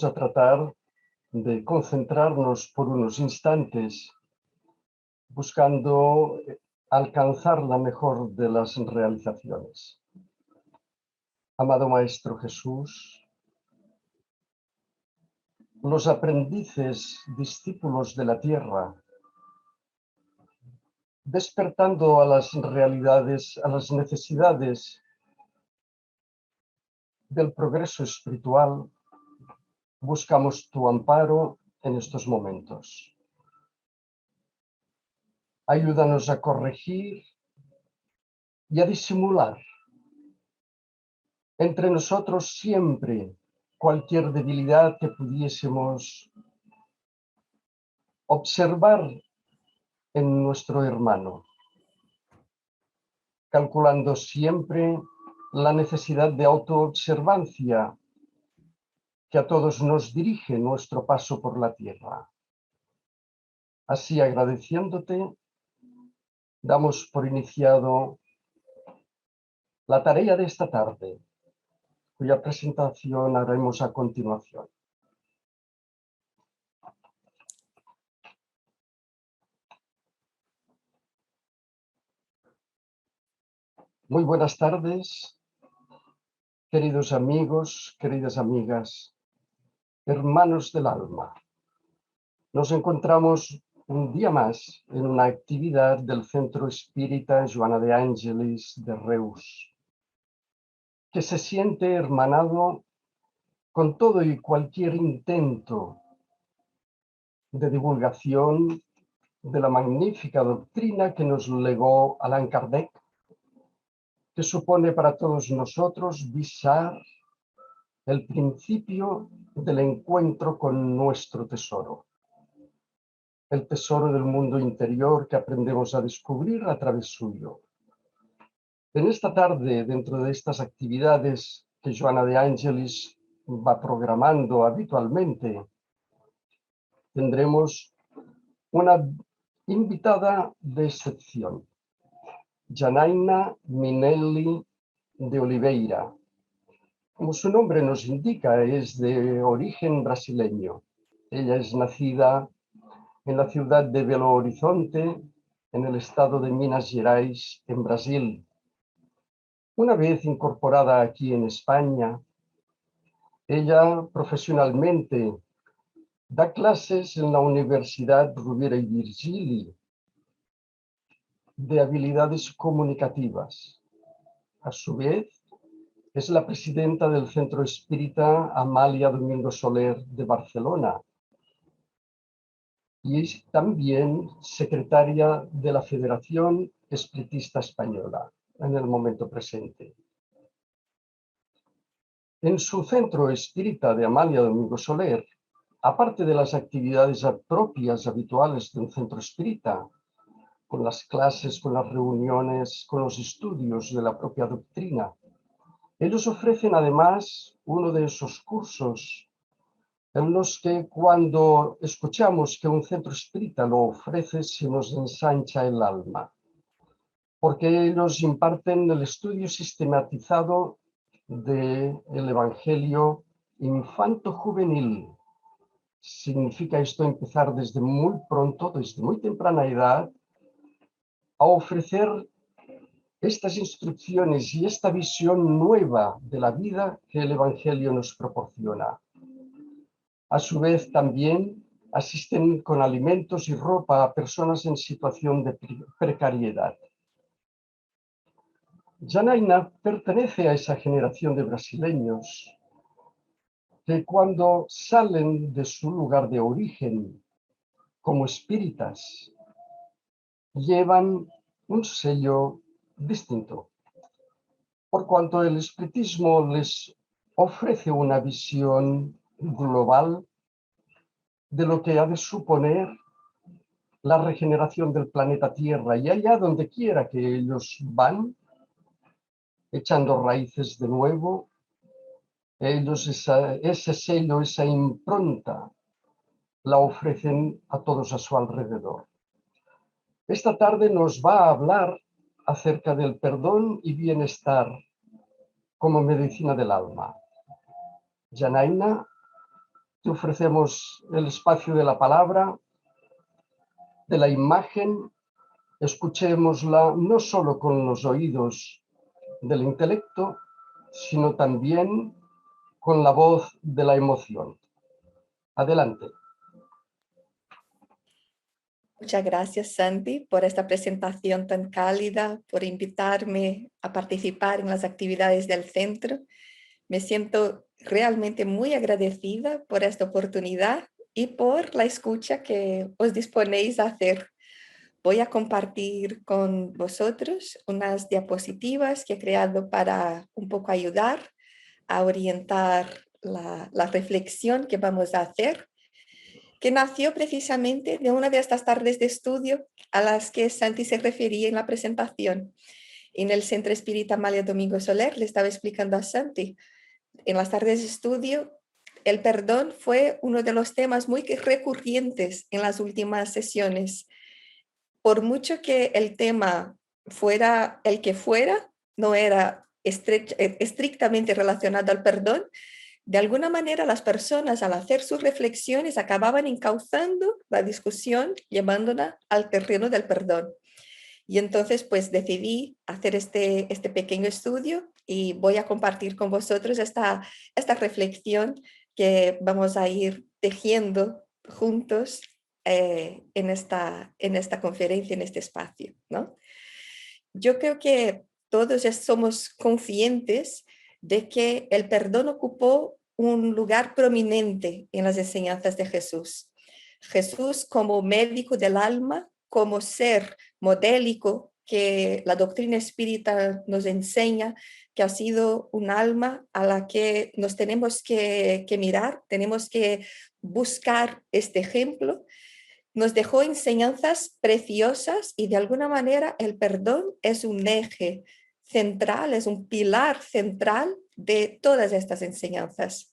vamos a tratar de concentrarnos por unos instantes buscando alcanzar la mejor de las realizaciones. Amado Maestro Jesús, los aprendices discípulos de la tierra, despertando a las realidades, a las necesidades del progreso espiritual, buscamos tu amparo en estos momentos. Ayúdanos a corregir y a disimular entre nosotros siempre cualquier debilidad que pudiésemos observar en nuestro hermano, calculando siempre la necesidad de autoobservancia que a todos nos dirige nuestro paso por la tierra. Así, agradeciéndote, damos por iniciado la tarea de esta tarde, cuya presentación haremos a continuación. Muy buenas tardes, queridos amigos, queridas amigas, hermanos del alma. Nos encontramos un día más en una actividad del Centro Espírita Joana de Ángeles de Reus, que se siente hermanado con todo y cualquier intento de divulgación de la magnífica doctrina que nos legó Allan Kardec, que supone para todos nosotros visar el principio del encuentro con nuestro tesoro, el tesoro del mundo interior que aprendemos a descubrir a través suyo. En esta tarde, dentro de estas actividades que Joana de Ángeles va programando habitualmente, tendremos una invitada de excepción, Janaína Minelli de Oliveira. Como su nombre nos indica, es de origen brasileño. Ella es nacida en la ciudad de Belo Horizonte, en el estado de Minas Gerais, en Brasil. Una vez incorporada aquí en España, ella profesionalmente da clases en la Universidad Rovira y Virgili de habilidades comunicativas. A su vez, es la presidenta del Centro Espírita Amalia Domingo Soler de Barcelona y es también secretaria de la Federación Espiritista Española en el momento presente. En su Centro Espírita de Amalia Domingo Soler, aparte de las actividades propias habituales de un centro espírita, con las clases, con las reuniones, con los estudios de la propia doctrina, ellos ofrecen además uno de esos cursos en los que cuando escuchamos que un centro espírita lo ofrece se nos ensancha el alma, porque ellos imparten el estudio sistematizado del Evangelio infanto-juvenil. Significa esto empezar desde muy pronto, desde muy temprana edad, a ofrecer estas instrucciones y esta visión nueva de la vida que el Evangelio nos proporciona. A su vez, también asisten con alimentos y ropa a personas en situación de precariedad. Janaína pertenece a esa generación de brasileños que cuando salen de su lugar de origen como espíritas, llevan un sello distinto, por cuanto el espiritismo les ofrece una visión global de lo que ha de suponer la regeneración del planeta Tierra, y allá donde quiera que ellos van, echando raíces de nuevo, ellos ese sello, esa impronta, la ofrecen a todos a su alrededor. Esta tarde nos va a hablar acerca del perdón y bienestar como medicina del alma. Janaína, Te ofrecemos el espacio de la palabra, de la imagen. Escuchémosla no solo con los oídos del intelecto, sino también con la voz de la emoción. Adelante. Muchas gracias, Santi, por esta presentación tan cálida, por invitarme a participar en las actividades del centro. Me siento realmente muy agradecida por esta oportunidad y por la escucha que os disponéis a hacer. Voy a compartir con vosotros unas diapositivas que he creado para un poco ayudar a orientar la reflexión que vamos a hacer, que nació precisamente de una de estas tardes de estudio a las que Santi se refería en la presentación. En el Centro Espírita Amalia Domingo Soler le estaba explicando a Santi, en las tardes de estudio, el perdón fue uno de los temas muy recurrentes en las últimas sesiones. Por mucho que el tema fuera el que fuera, no era estrictamente relacionado al perdón, de alguna manera las personas al hacer sus reflexiones acababan encauzando la discusión, llevándola al terreno del perdón. Y entonces pues decidí hacer este pequeño estudio y voy a compartir con vosotros esta reflexión que vamos a ir tejiendo juntos en esta conferencia, en este espacio, ¿no? Yo creo que todos somos conscientes de que el perdón ocupó un lugar prominente en las enseñanzas de Jesús. Jesús como médico del alma, como ser modélico que la doctrina espírita nos enseña, que ha sido un alma a la que nos tenemos que mirar, tenemos que buscar este ejemplo. Nos dejó enseñanzas preciosas y de alguna manera el perdón es un eje central, es un pilar central de todas estas enseñanzas.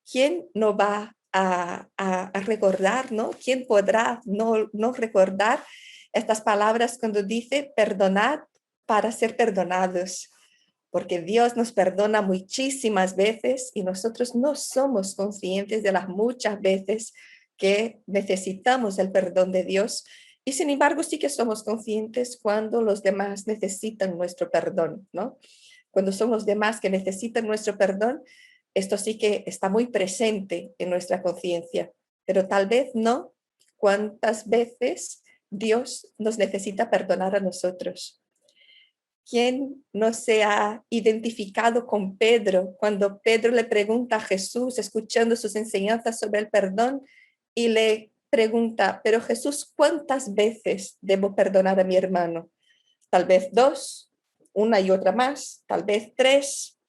¿Quién no va a recordar, ¿no? ¿Quién podrá no recordar estas palabras cuando dice perdonad para ser perdonados? Porque Dios nos perdona muchísimas veces y nosotros no somos conscientes de las muchas veces que necesitamos el perdón de Dios y sin embargo sí que somos conscientes cuando los demás necesitan nuestro perdón, ¿no? Cuando son los demás que necesitan nuestro perdón, esto sí que está muy presente en nuestra conciencia, pero tal vez no cuántas veces Dios nos necesita perdonar a nosotros. ¿Quién no se ha identificado con Pedro cuando Pedro le pregunta a Jesús, escuchando sus enseñanzas sobre el perdón, y le pregunta, pero Jesús, ¿cuántas veces debo perdonar a mi hermano? Tal vez 2, una y otra más, tal vez 3,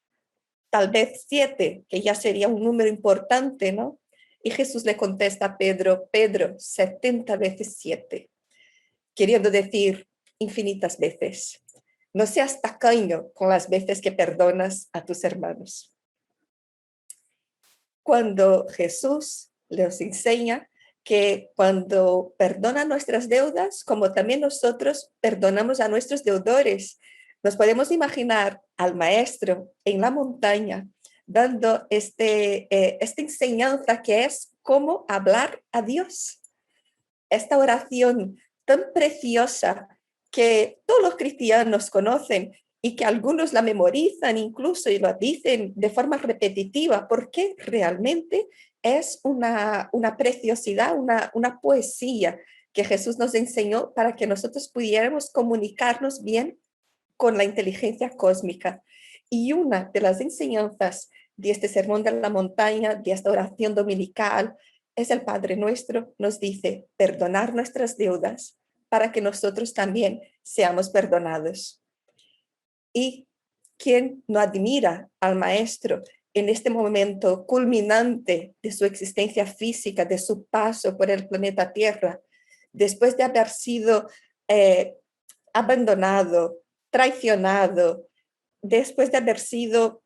tal vez 7, que ya sería un número importante, ¿no? Y Jesús le contesta a Pedro, Pedro, 70 veces 7, queriendo decir infinitas veces. No seas tacaño con las veces que perdonas a tus hermanos. Cuando Jesús les enseña que cuando perdona nuestras deudas, como también nosotros perdonamos a nuestros deudores, nos podemos imaginar al maestro en la montaña dando esta enseñanza que es cómo hablar a Dios. Esta oración tan preciosa que todos los cristianos conocen y que algunos la memorizan incluso y lo dicen de forma repetitiva, porque realmente es una preciosidad, una poesía que Jesús nos enseñó para que nosotros pudiéramos comunicarnos bien con la inteligencia cósmica. Y una de las enseñanzas de este sermón de la montaña, de esta oración dominical, es el Padre Nuestro, nos dice perdonar nuestras deudas para que nosotros también seamos perdonados. Y quien no admira al Maestro en este momento culminante de su existencia física, de su paso por el planeta Tierra, después de haber sido abandonado, traicionado, después de haber sido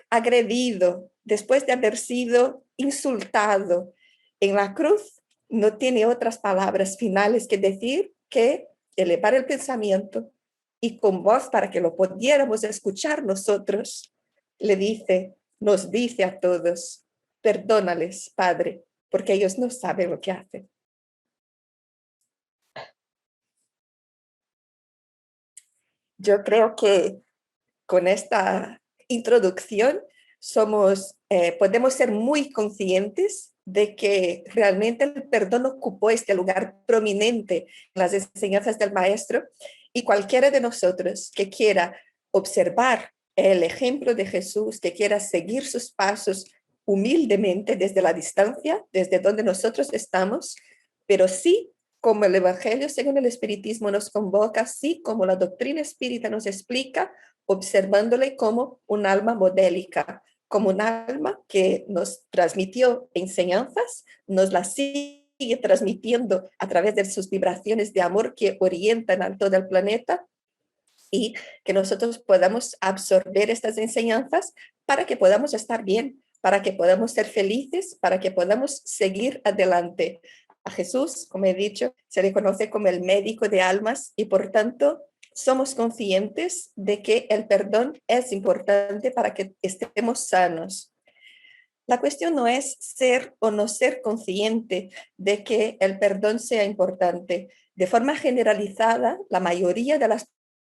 agredido, después de haber sido insultado en la cruz, no tiene otras palabras finales que decir que elevar el pensamiento y con voz para que lo pudiéramos escuchar nosotros, nos dice a todos, Perdónales, Padre, porque ellos no saben lo que hacen. Yo creo que con esta introducción podemos ser muy conscientes de que realmente el perdón ocupó este lugar prominente en las enseñanzas del Maestro, y cualquiera de nosotros que quiera observar el ejemplo de Jesús, que quiera seguir sus pasos humildemente desde la distancia, desde donde nosotros estamos, pero sí como el Evangelio según el Espiritismo nos convoca, sí como la doctrina espírita nos explica, observándole como un alma modélica, como un alma que nos transmitió enseñanzas, nos las sigue transmitiendo a través de sus vibraciones de amor que orientan a todo el planeta, y que nosotros podamos absorber estas enseñanzas para que podamos estar bien, para que podamos ser felices, para que podamos seguir adelante. A Jesús, como he dicho, se le conoce como el médico de almas, y por tanto somos conscientes de que el perdón es importante para que estemos sanos. La cuestión no es ser o no ser consciente de que el perdón sea importante. De forma generalizada, la mayoría de las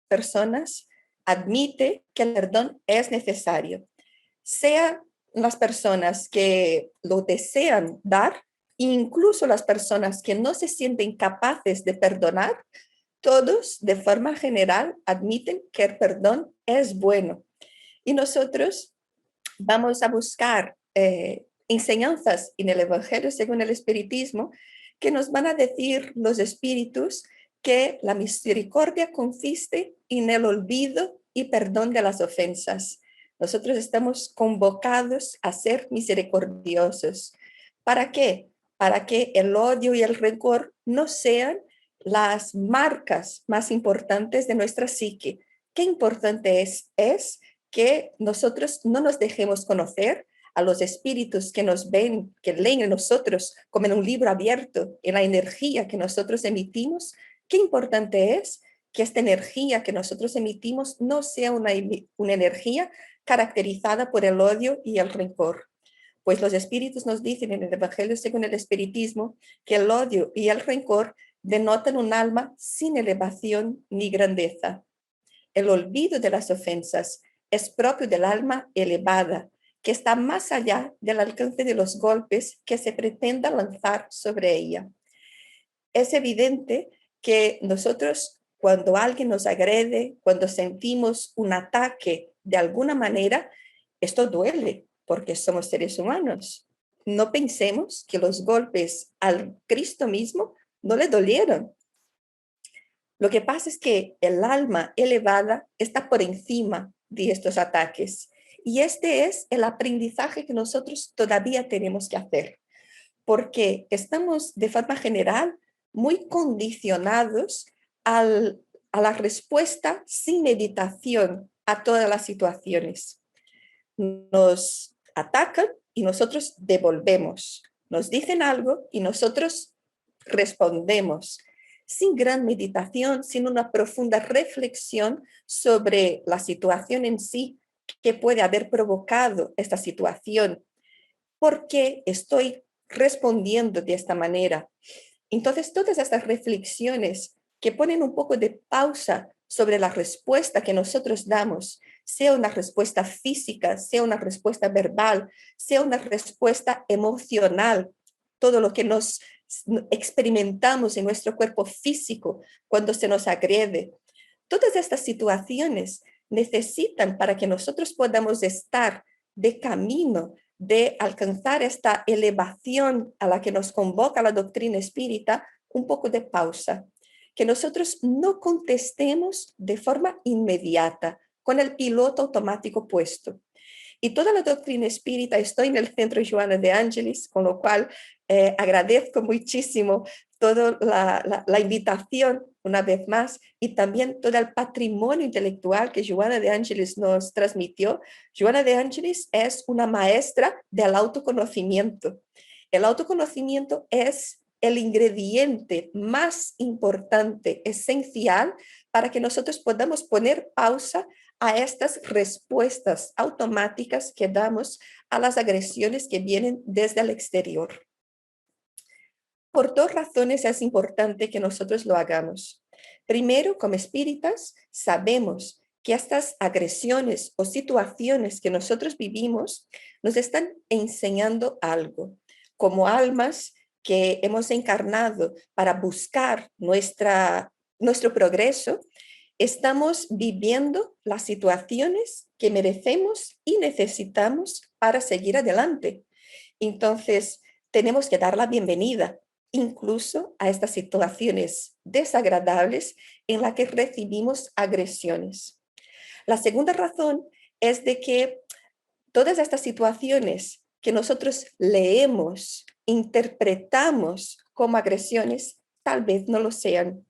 personas admite que el perdón es necesario. Sean las personas que lo desean dar, incluso las personas que no se sienten capaces de perdonar, todos de forma general admiten que el perdón es bueno. Y nosotros vamos a buscar enseñanzas en el Evangelio según el Espiritismo que nos van a decir los espíritus que la misericordia consiste en el olvido y perdón de las ofensas. Nosotros estamos convocados a ser misericordiosos. ¿Para qué? Para que el odio y el rencor no sean las marcas más importantes de nuestra psique. Qué importante es que nosotros no nos dejemos conocer a los espíritus que nos ven, que leen en nosotros como en un libro abierto, en la energía que nosotros emitimos. Qué importante es que esta energía que nosotros emitimos no sea una energía caracterizada por el odio y el rencor. Pues los espíritus nos dicen en el Evangelio según el Espiritismo que el odio y el rencor denotan un alma sin elevación ni grandeza. El olvido de las ofensas es propio del alma elevada, que está más allá del alcance de los golpes que se pretenda lanzar sobre ella. Es evidente que nosotros, cuando alguien nos agrede, cuando sentimos un ataque de alguna manera, esto duele porque somos seres humanos. No pensemos que los golpes al Cristo mismo no le dolieron. Lo que pasa es que el alma elevada está por encima de estos ataques, y este es el aprendizaje que nosotros todavía tenemos que hacer, porque estamos de forma general muy condicionados a la respuesta sin meditación a todas las situaciones. Nos atacan y nosotros devolvemos. Nos dicen algo y nosotros respondemos sin gran meditación, sin una profunda reflexión sobre la situación en sí que puede haber provocado esta situación. ¿Por qué estoy respondiendo de esta manera? Entonces, todas estas reflexiones que ponen un poco de pausa sobre la respuesta que nosotros damos, sea una respuesta física, sea una respuesta verbal, sea una respuesta emocional, todo lo que nos experimentamos en nuestro cuerpo físico cuando se nos agrede. Todas estas situaciones necesitan, para que nosotros podamos estar de camino de alcanzar esta elevación a la que nos convoca la doctrina espírita, un poco de pausa. Que nosotros no contestemos de forma inmediata, con el piloto automático puesto. Y toda la doctrina espírita, estoy en el Centro Joana de Ángelis, con lo cual agradezco muchísimo toda la invitación una vez más, y también todo el patrimonio intelectual que Joana de Ángelis nos transmitió. Joana de Ángelis es una maestra del autoconocimiento. El autoconocimiento es el ingrediente más importante, esencial, para que nosotros podamos poner pausa a estas respuestas automáticas que damos a las agresiones que vienen desde el exterior. Por dos razones es importante que nosotros lo hagamos. Primero, como espíritas, sabemos que estas agresiones o situaciones que nosotros vivimos nos están enseñando algo. Como almas que hemos encarnado para buscar nuestro progreso, estamos viviendo las situaciones que merecemos y necesitamos para seguir adelante. Entonces, tenemos que dar la bienvenida incluso a estas situaciones desagradables en las que recibimos agresiones. La segunda razón es de que todas estas situaciones que nosotros leemos, interpretamos como agresiones, tal vez no lo sean.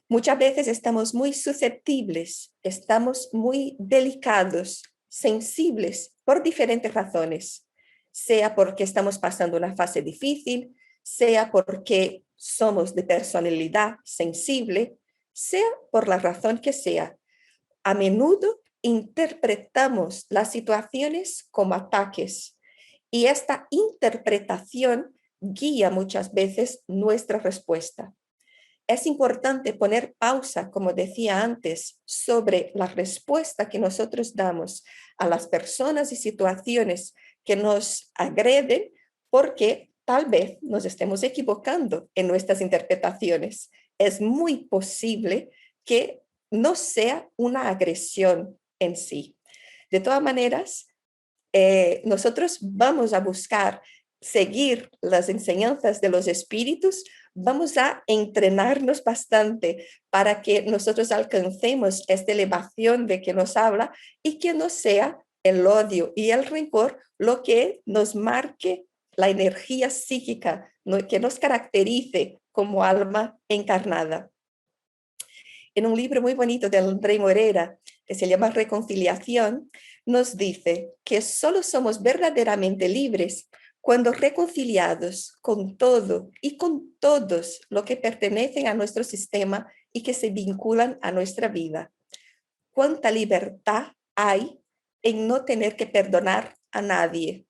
Muchas veces estamos muy susceptibles, estamos muy delicados, sensibles por diferentes razones, sea porque estamos pasando una fase difícil, sea porque somos de personalidad sensible, sea por la razón que sea. A menudo interpretamos las situaciones como ataques y esta interpretación guía muchas veces nuestra respuesta. Es importante poner pausa, como decía antes, sobre la respuesta que nosotros damos a las personas y situaciones que nos agreden, porque tal vez nos estemos equivocando en nuestras interpretaciones. Es muy posible que no sea una agresión en sí. De todas maneras, nosotros vamos a buscar seguir las enseñanzas de los espíritus, vamos a entrenarnos bastante para que nosotros alcancemos esta elevación de que nos habla y que no sea el odio y el rencor lo que nos marque la energía psíquica, que nos caracterice como alma encarnada. En un libro muy bonito de André Morera, que se llama Reconciliación, nos dice que solo somos verdaderamente libres cuando reconciliados con todo y con todos lo que pertenecen a nuestro sistema y que se vinculan a nuestra vida. ¿Cuánta libertad hay en no tener que perdonar a nadie?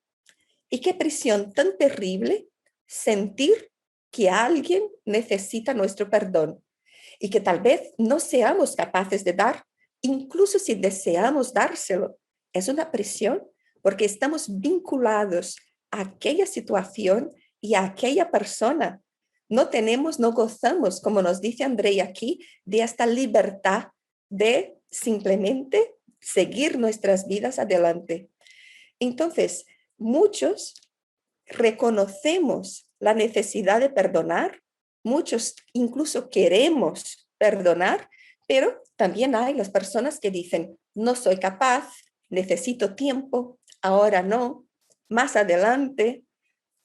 ¿Y qué prisión tan terrible sentir que alguien necesita nuestro perdón y que tal vez no seamos capaces de dar, incluso si deseamos dárselo? Es una prisión porque estamos vinculados a aquella situación y a aquella persona. No gozamos, como nos dice Andrei aquí, de esta libertad de simplemente seguir nuestras vidas adelante. Entonces, muchos reconocemos la necesidad de perdonar, muchos incluso queremos perdonar, pero también hay las personas que dicen, no soy capaz, necesito tiempo, ahora no, más adelante,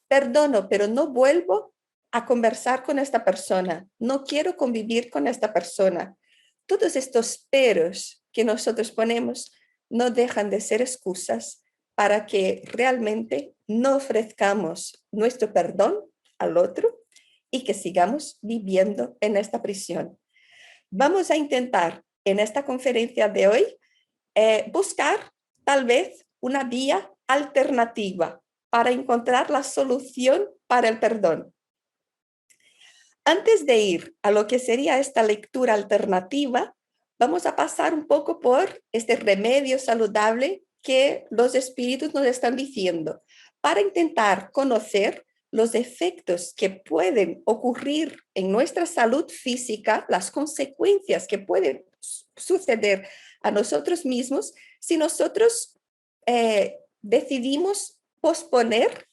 perdono, pero no vuelvo a conversar con esta persona, no quiero convivir con esta persona. Todos estos peros que nosotros ponemos no dejan de ser excusas para que realmente no ofrezcamos nuestro perdón al otro y que sigamos viviendo en esta prisión. Vamos a intentar en esta conferencia de hoy buscar tal vez una vía alternativa para encontrar la solución para el perdón. Antes de ir a lo que sería esta lectura alternativa, vamos a pasar un poco por este remedio saludable que los espíritus nos están diciendo para intentar conocer los efectos que pueden ocurrir en nuestra salud física, las consecuencias que pueden suceder a nosotros mismos si nosotros decidimos posponer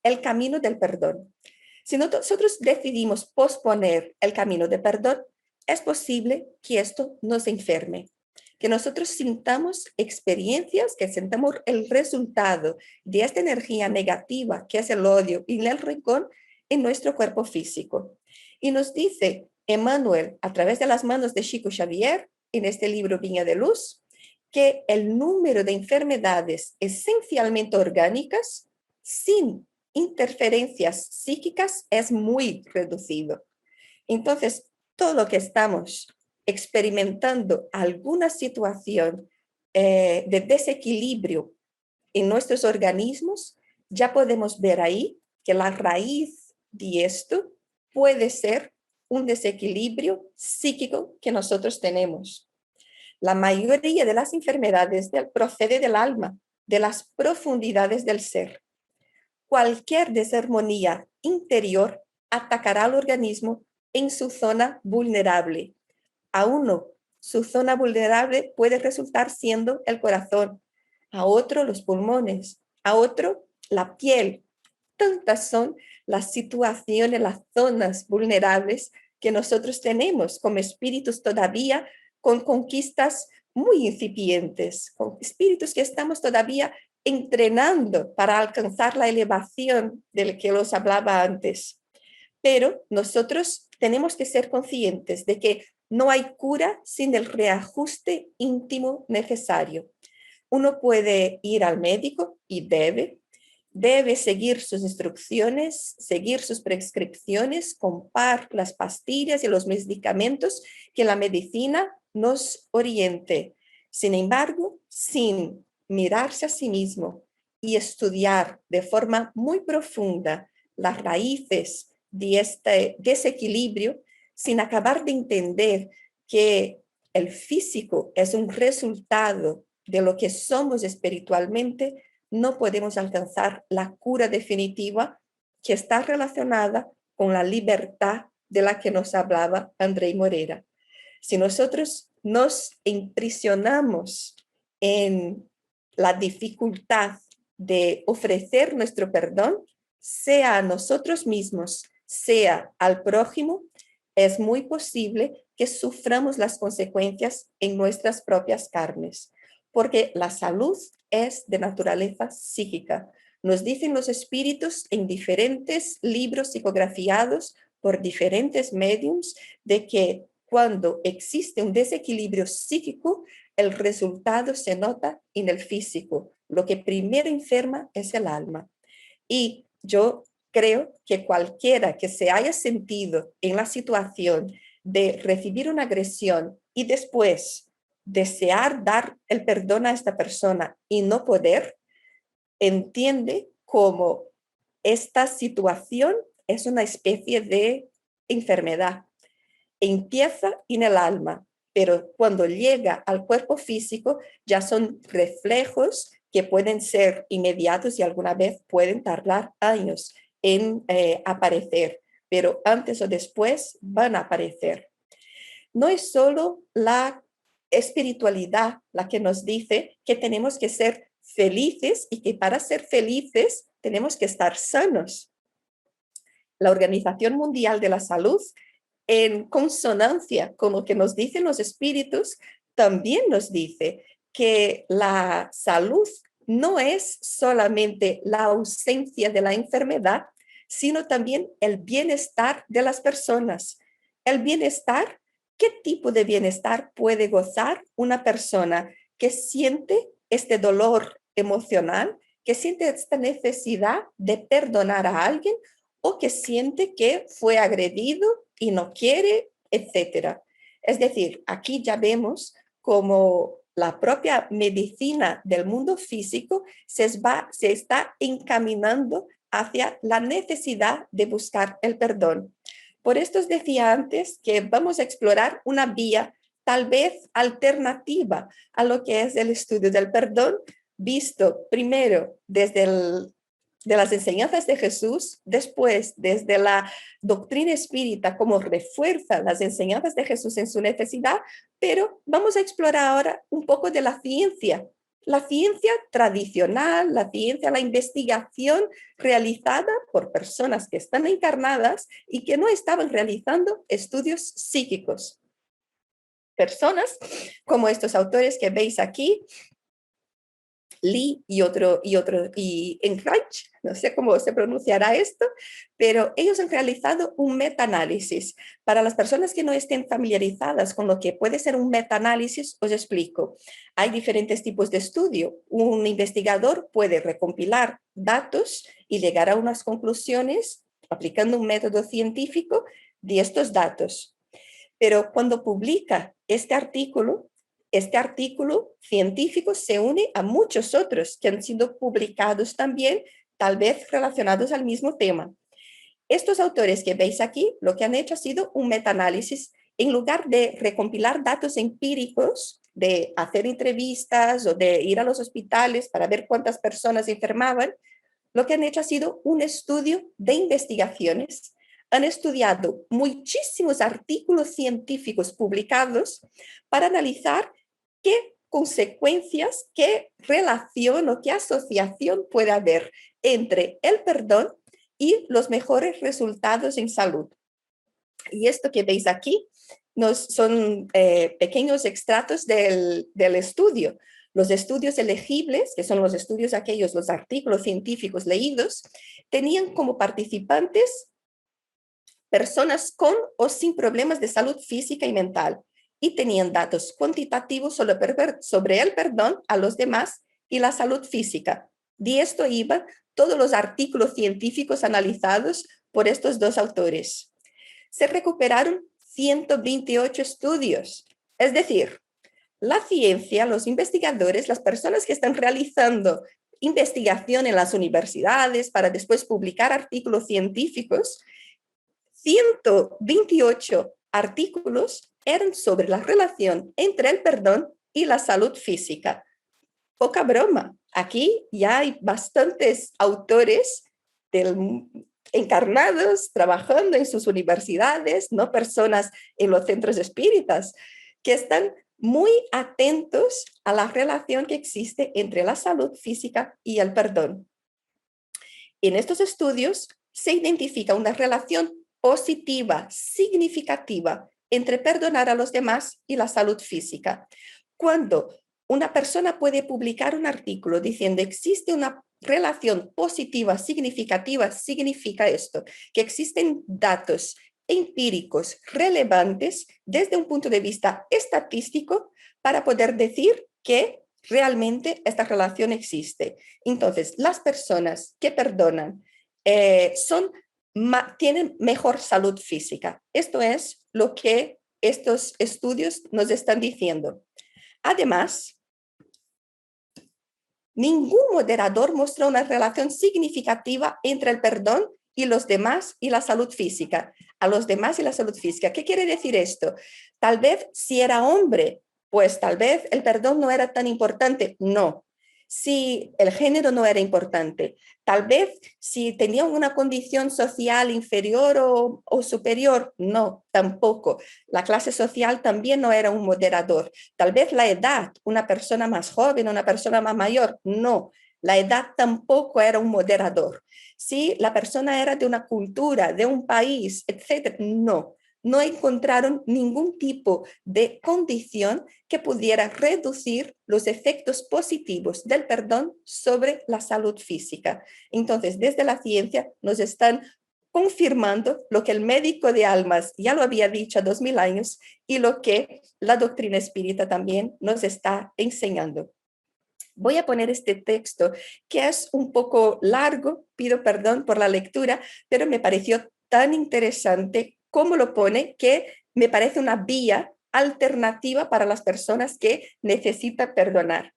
el camino del perdón. Si nosotros decidimos posponer el camino de perdón, es posible que esto nos enferme, que nosotros sintamos experiencias, que sintamos el resultado de esta energía negativa, que es el odio y el rencor, en nuestro cuerpo físico. Y nos dice Emmanuel, a través de las manos de Chico Xavier, en este libro Viña de Luz, que el número de enfermedades esencialmente orgánicas, sin interferencias psíquicas, es muy reducido. Entonces, todo lo que estamos experimentando alguna situación de desequilibrio en nuestros organismos, ya podemos ver ahí que la raíz de esto puede ser un desequilibrio psíquico que nosotros tenemos. La mayoría de las enfermedades procede del alma, de las profundidades del ser. Cualquier desarmonía interior atacará al organismo en su zona vulnerable. A uno, su zona vulnerable puede resultar siendo el corazón, a otro los pulmones, a otro la piel. Tantas son las situaciones, las zonas vulnerables que nosotros tenemos como espíritus todavía con conquistas muy incipientes, con espíritus que estamos todavía entrenando para alcanzar la elevación del que los hablaba antes. Pero nosotros tenemos que ser conscientes de que no hay cura sin el reajuste íntimo necesario. Uno puede ir al médico y debe seguir sus instrucciones, seguir sus prescripciones, comprar las pastillas y los medicamentos que la medicina nos oriente. Sin embargo, sin mirarse a sí mismo y estudiar de forma muy profunda las raíces de este desequilibrio, sin acabar de entender que el físico es un resultado de lo que somos espiritualmente, no podemos alcanzar la cura definitiva que está relacionada con la libertad de la que nos hablaba André Morera. Si nosotros nos imprisionamos en la dificultad de ofrecer nuestro perdón, sea a nosotros mismos, sea al prójimo, es muy posible que suframos las consecuencias en nuestras propias carnes, porque la salud es de naturaleza psíquica. Nos dicen los espíritus en diferentes libros psicografiados por diferentes mediums de que cuando existe un desequilibrio psíquico, el resultado se nota en el físico. Lo que primero enferma es el alma. Y yo creo que cualquiera que se haya sentido en la situación de recibir una agresión y después desear dar el perdón a esta persona y no poder, entiende como esta situación es una especie de enfermedad. Empieza en el alma, pero cuando llega al cuerpo físico ya son reflejos que pueden ser inmediatos y alguna vez pueden tardar años en aparecer, pero antes o después van a aparecer. No es solo la espiritualidad la que nos dice que tenemos que ser felices y que para ser felices tenemos que estar sanos. La Organización Mundial de la Salud, en consonancia con lo que nos dicen los espíritus, también nos dice que la salud no es solamente la ausencia de la enfermedad, sino también el bienestar de las personas. El bienestar, ¿qué tipo de bienestar puede gozar una persona que siente este dolor emocional, que siente esta necesidad de perdonar a alguien o que siente que fue agredido y no quiere, etcétera? Es decir, aquí ya vemos cómo la propia medicina del mundo físico se está encaminando hacia la necesidad de buscar el perdón. Por esto os decía antes que vamos a explorar una vía tal vez alternativa a lo que es el estudio del perdón, visto primero desde de las enseñanzas de Jesús, después desde la doctrina espírita, como refuerza las enseñanzas de Jesús en su necesidad, pero vamos a explorar ahora un poco de la ciencia tradicional, la ciencia, la investigación realizada por personas que están encarnadas y que no estaban realizando estudios psíquicos. Personas como estos autores que veis aquí, Lee y Enreich, no sé cómo se pronunciará esto, pero ellos han realizado un metaanálisis. Para las personas que no estén familiarizadas con lo que puede ser un metaanálisis, os explico. Hay diferentes tipos de estudio. Un investigador puede recompilar datos y llegar a unas conclusiones aplicando un método científico de estos datos. Pero cuando publica este artículo, este artículo científico se une a muchos otros que han sido publicados también, tal vez relacionados al mismo tema. Estos autores que veis aquí, lo que han hecho ha sido un metaanálisis. En lugar de recompilar datos empíricos, de hacer entrevistas o de ir a los hospitales para ver cuántas personas enfermaban, lo que han hecho ha sido un estudio de investigaciones. Han estudiado muchísimos artículos científicos publicados para analizar qué consecuencias, qué relación o qué asociación puede haber entre el perdón y los mejores resultados en salud. Y esto que veis aquí son pequeños extractos del estudio. Los estudios elegibles, que son los estudios aquellos, los artículos científicos leídos, tenían como participantes personas con o sin problemas de salud física y mental, y tenían datos cuantitativos sobre el perdón a los demás y la salud física. De esto iban todos los artículos científicos analizados por estos dos autores. Se recuperaron 128 estudios, es decir, la ciencia, los investigadores, las personas que están realizando investigación en las universidades para después publicar artículos científicos, 128 artículos eran sobre la relación entre el perdón y la salud física. Poca broma, aquí ya hay bastantes autores encarnados, trabajando en sus universidades, no personas en los centros espíritas, que están muy atentos a la relación que existe entre la salud física y el perdón. En estos estudios se identifica una relación positiva, significativa, entre perdonar a los demás y la salud física. Cuando una persona puede publicar un artículo diciendo existe una relación positiva, significativa, significa esto, que existen datos empíricos relevantes desde un punto de vista estadístico para poder decir que realmente esta relación existe. Entonces, las personas que perdonan tienen mejor salud física. Esto es lo que estos estudios nos están diciendo. Además, ningún moderador mostró una relación significativa entre el perdón y los demás y la salud física. A los demás y la salud física. ¿Qué quiere decir esto? Tal vez si era hombre, pues tal vez el perdón no era tan importante. No. Si el género no era importante. Tal vez si tenía una condición social inferior o superior. No, tampoco. La clase social también no era un moderador. Tal vez la edad, una persona más joven, una persona más mayor. No. La edad tampoco era un moderador. Si la persona era de una cultura, de un país, etc. No encontraron ningún tipo de condición que pudiera reducir los efectos positivos del perdón sobre la salud física. Entonces, desde la ciencia nos están confirmando lo que el médico de almas ya lo había dicho a 2000 años y lo que la doctrina espírita también nos está enseñando. Voy a poner este texto que es un poco largo, pido perdón por la lectura, pero me pareció tan interesante cómo lo pone que me parece una vía alternativa para las personas que necesitan perdonar.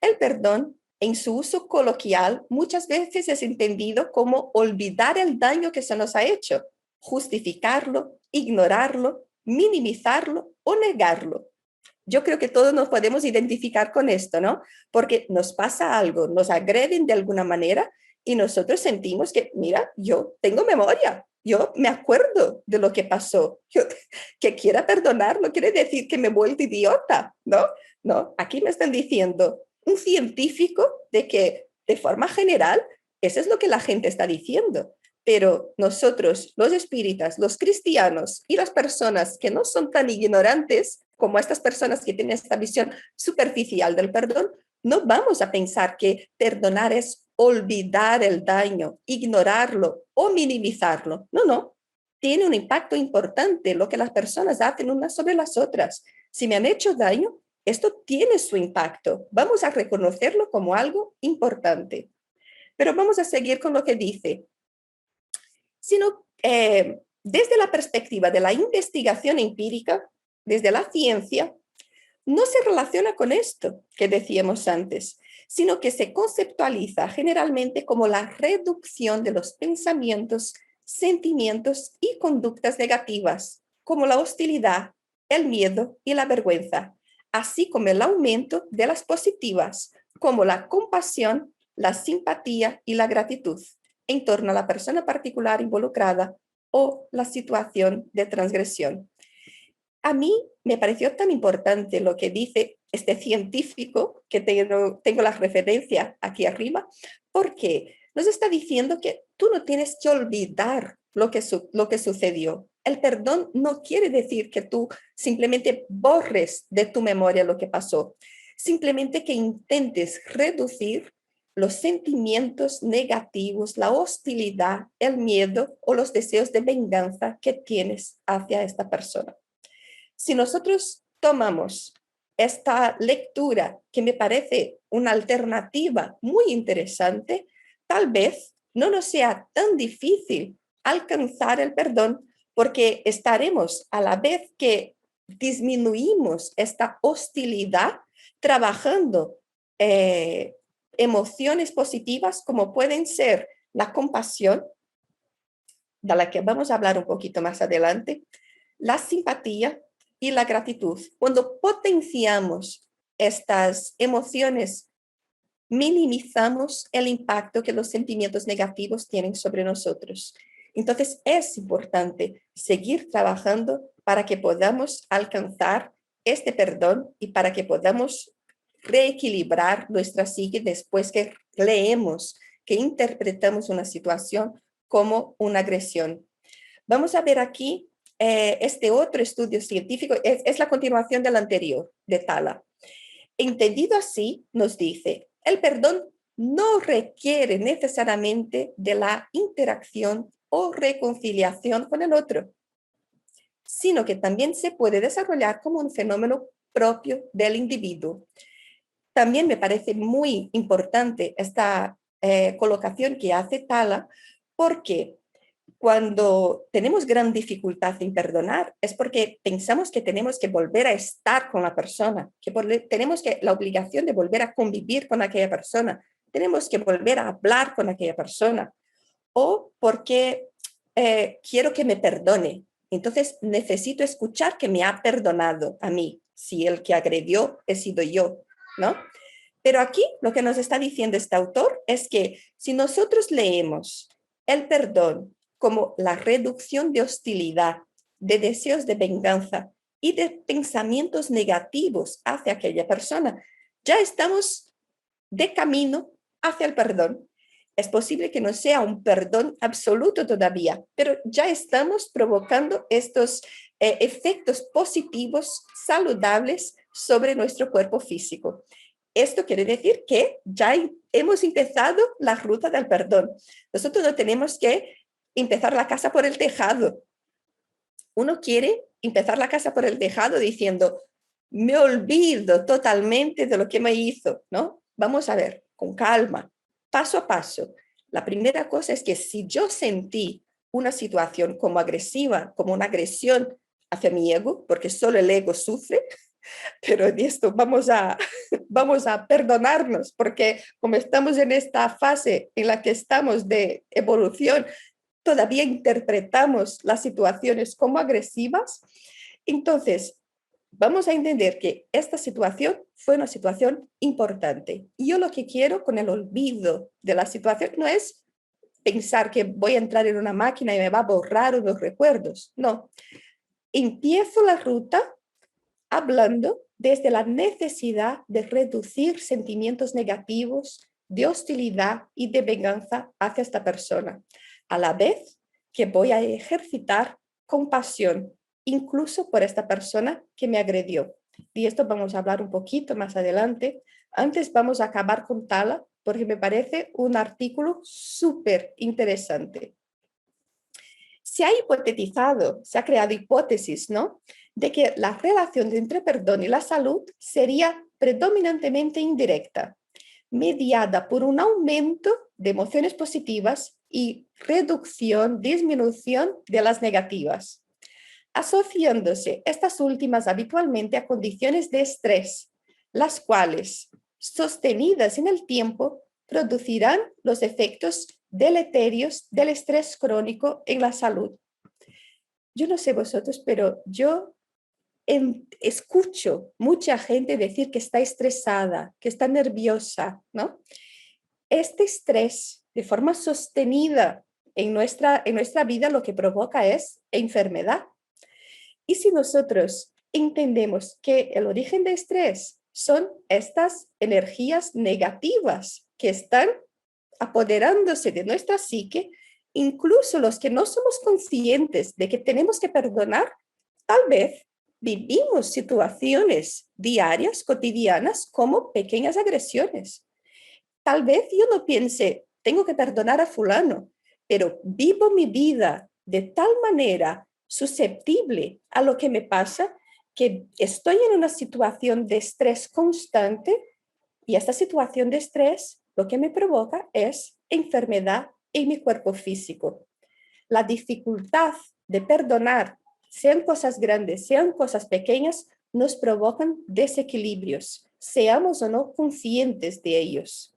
El perdón, en su uso coloquial, muchas veces es entendido como olvidar el daño que se nos ha hecho, justificarlo, ignorarlo, minimizarlo o negarlo. Yo creo que todos nos podemos identificar con esto, ¿no? Porque nos pasa algo, nos agreden de alguna manera y nosotros sentimos que, mira, yo tengo memoria, yo me acuerdo de lo que pasó. Que quiera perdonar no quiere decir que me vuelva idiota, ¿no? No, aquí me están diciendo un científico de que de forma general eso es lo que la gente está diciendo. Pero nosotros, los espíritas, los cristianos y las personas que no son tan ignorantes como estas personas que tienen esta visión superficial del perdón, no vamos a pensar que perdonar es olvidar el daño, ignorarlo o minimizarlo. No. Tiene un impacto importante lo que las personas hacen unas sobre las otras. Si me han hecho daño, esto tiene su impacto. Vamos a reconocerlo como algo importante. Pero vamos a seguir con lo que dice. Sino, desde la perspectiva de la investigación empírica, desde la ciencia, no se relaciona con esto que decíamos antes, sino que se conceptualiza generalmente como la reducción de los pensamientos, sentimientos y conductas negativas, como la hostilidad, el miedo y la vergüenza, así como el aumento de las positivas, como la compasión, la simpatía y la gratitud en torno a la persona particular involucrada o la situación de transgresión. A mí me pareció tan importante lo que dice este científico, que tengo la referencia aquí arriba, porque nos está diciendo que tú no tienes que olvidar lo que sucedió. El perdón no quiere decir que tú simplemente borres de tu memoria lo que pasó, simplemente que intentes reducir los sentimientos negativos, la hostilidad, el miedo o los deseos de venganza que tienes hacia esta persona. Si nosotros tomamos esta lectura, que me parece una alternativa muy interesante, tal vez no nos sea tan difícil alcanzar el perdón, porque estaremos a la vez que disminuimos esta hostilidad trabajando emociones positivas como pueden ser la compasión, de la que vamos a hablar un poquito más adelante, la simpatía y la gratitud. Cuando potenciamos estas emociones, minimizamos el impacto que los sentimientos negativos tienen sobre nosotros. Entonces es importante seguir trabajando para que podamos alcanzar este perdón y para que podamos reequilibrar nuestra psique después que leemos, que interpretamos una situación como una agresión. Vamos a ver aquí este otro estudio científico, es la continuación del anterior, de Thala. Entendido así, nos dice, el perdón no requiere necesariamente de la interacción o reconciliación con el otro, sino que también se puede desarrollar como un fenómeno propio del individuo. También me parece muy importante esta colocación que hace Thala, porque cuando tenemos gran dificultad en perdonar es porque pensamos que tenemos que volver a estar con la persona, que tenemos la obligación de volver a convivir con aquella persona, tenemos que volver a hablar con aquella persona, o porque quiero que me perdone. Entonces necesito escuchar que me ha perdonado a mí, si el que agredió he sido yo, ¿no? Pero aquí lo que nos está diciendo este autor es que si nosotros leemos el perdón como la reducción de hostilidad, de deseos de venganza y de pensamientos negativos hacia aquella persona, ya estamos de camino hacia el perdón. Es posible que no sea un perdón absoluto todavía, pero ya estamos provocando estos efectos positivos, saludables sobre nuestro cuerpo físico. Esto quiere decir que ya hemos empezado la ruta del perdón. Nosotros no tenemos que empezar la casa por el tejado. Uno quiere empezar la casa por el tejado diciendo, me olvido totalmente de lo que me hizo, ¿no? Vamos a ver, con calma, paso a paso. La primera cosa es que si yo sentí una situación como agresiva, como una agresión hacia mi ego, porque solo el ego sufre, pero de esto vamos a perdonarnos, porque como estamos en esta fase en la que estamos de evolución, todavía interpretamos las situaciones como agresivas. Entonces, vamos a entender que esta situación fue una situación importante. Y yo lo que quiero con el olvido de la situación no es pensar que voy a entrar en una máquina y me va a borrar los recuerdos. No. Empiezo la ruta hablando desde la necesidad de reducir sentimientos negativos, de hostilidad y de venganza hacia esta persona, a la vez que voy a ejercitar compasión, incluso por esta persona que me agredió. Y esto vamos a hablar un poquito más adelante. Antes vamos a acabar con Thala, porque me parece un artículo súper interesante. Se ha hipotetizado, se ha creado hipótesis, ¿no?, de que la relación entre perdón y la salud sería predominantemente indirecta, mediada por un aumento de emociones positivas y reducción, disminución de las negativas. asociándose estas últimas habitualmente a condiciones de estrés, las cuales, sostenidas en el tiempo, producirán los efectos deleterios del estrés crónico en la salud. Yo no sé vosotros, pero yo escucho mucha gente decir que está estresada, que está nerviosa, ¿no? Este estrés de forma sostenida en nuestra vida lo que provoca es enfermedad. Y si nosotros entendemos que el origen de estrés son estas energías negativas que están apoderándose de nuestra psique, incluso los que no somos conscientes de que tenemos que perdonar, tal vez vivimos situaciones diarias, cotidianas, como pequeñas agresiones. Tal vez yo no piense, tengo que perdonar a fulano, pero vivo mi vida de tal manera susceptible a lo que me pasa que estoy en una situación de estrés constante y esta situación de estrés lo que me provoca es enfermedad en mi cuerpo físico. La dificultad de perdonar, sean cosas grandes, sean cosas pequeñas, nos provocan desequilibrios, seamos o no conscientes de ellos.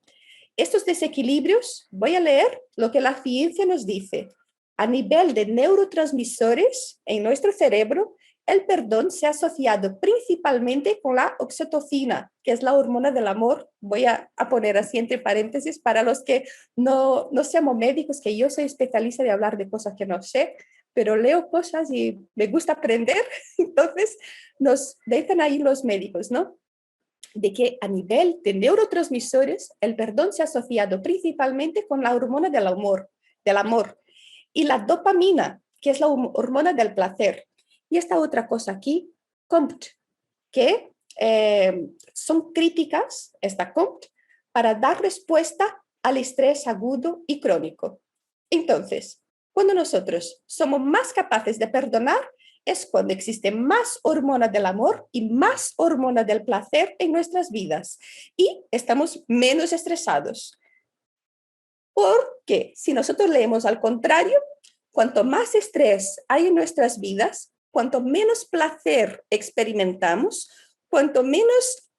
Estos desequilibrios, voy a leer lo que la ciencia nos dice. A nivel de neurotransmisores en nuestro cerebro, el perdón se ha asociado principalmente con la oxitocina, que es la hormona del amor. Voy a poner así entre paréntesis para los que no seamos médicos, que yo soy especialista de hablar de cosas que no sé, pero leo cosas y me gusta aprender. Entonces nos dicen ahí los médicos, ¿no? De que a nivel de neurotransmisores, el perdón se ha asociado principalmente con la hormona del amor, y la dopamina, que es la hormona del placer. Y esta otra cosa aquí, COMT, que son críticas, esta COMT, para dar respuesta al estrés agudo y crónico. Entonces, cuando nosotros somos más capaces de perdonar, es cuando existe más hormona del amor y más hormona del placer en nuestras vidas y estamos menos estresados. Porque si nosotros leemos al contrario, cuanto más estrés hay en nuestras vidas, cuanto menos placer experimentamos, cuanto menos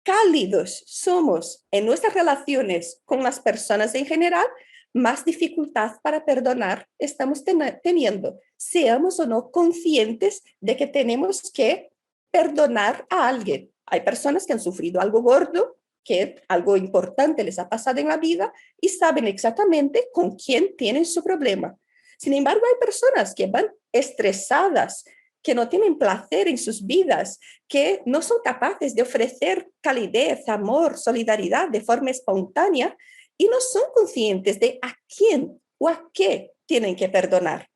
cálidos somos en nuestras relaciones con las personas en general, más dificultad para perdonar estamos teniendo. Seamos o no conscientes de que tenemos que perdonar a alguien. Hay personas que han sufrido algo gordo, que algo importante les ha pasado en la vida y saben exactamente con quién tienen su problema. Sin embargo, hay personas que van estresadas, que no tienen placer en sus vidas, que no son capaces de ofrecer calidez, amor, solidaridad de forma espontánea y no son conscientes de a quién o a qué tienen que perdonar.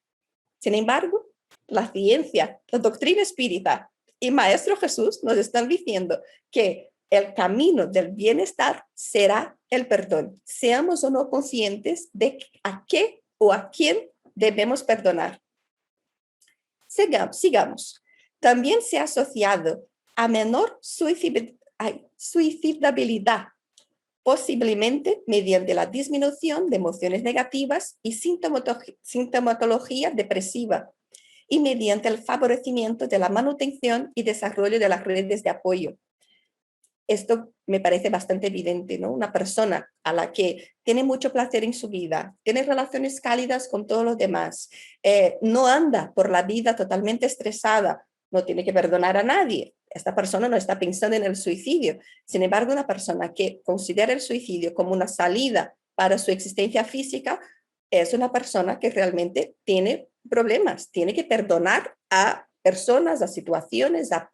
Sin embargo, la ciencia, la doctrina espírita y Maestro Jesús nos están diciendo que el camino del bienestar será el perdón. Seamos o no conscientes de a qué o a quién debemos perdonar. Sigamos. También se ha asociado a menor suicidabilidad, posiblemente mediante la disminución de emociones negativas y sintomatología depresiva y mediante el favorecimiento de la manutención y desarrollo de las redes de apoyo. Esto me parece bastante evidente, ¿no? Una persona a la que tiene mucho placer en su vida, tiene relaciones cálidas con todos los demás, no anda por la vida totalmente estresada, no tiene que perdonar a nadie. Esta persona no está pensando en el suicidio. Sin embargo, una persona que considera el suicidio como una salida para su existencia física es una persona que realmente tiene problemas, tiene que perdonar a personas, a situaciones, a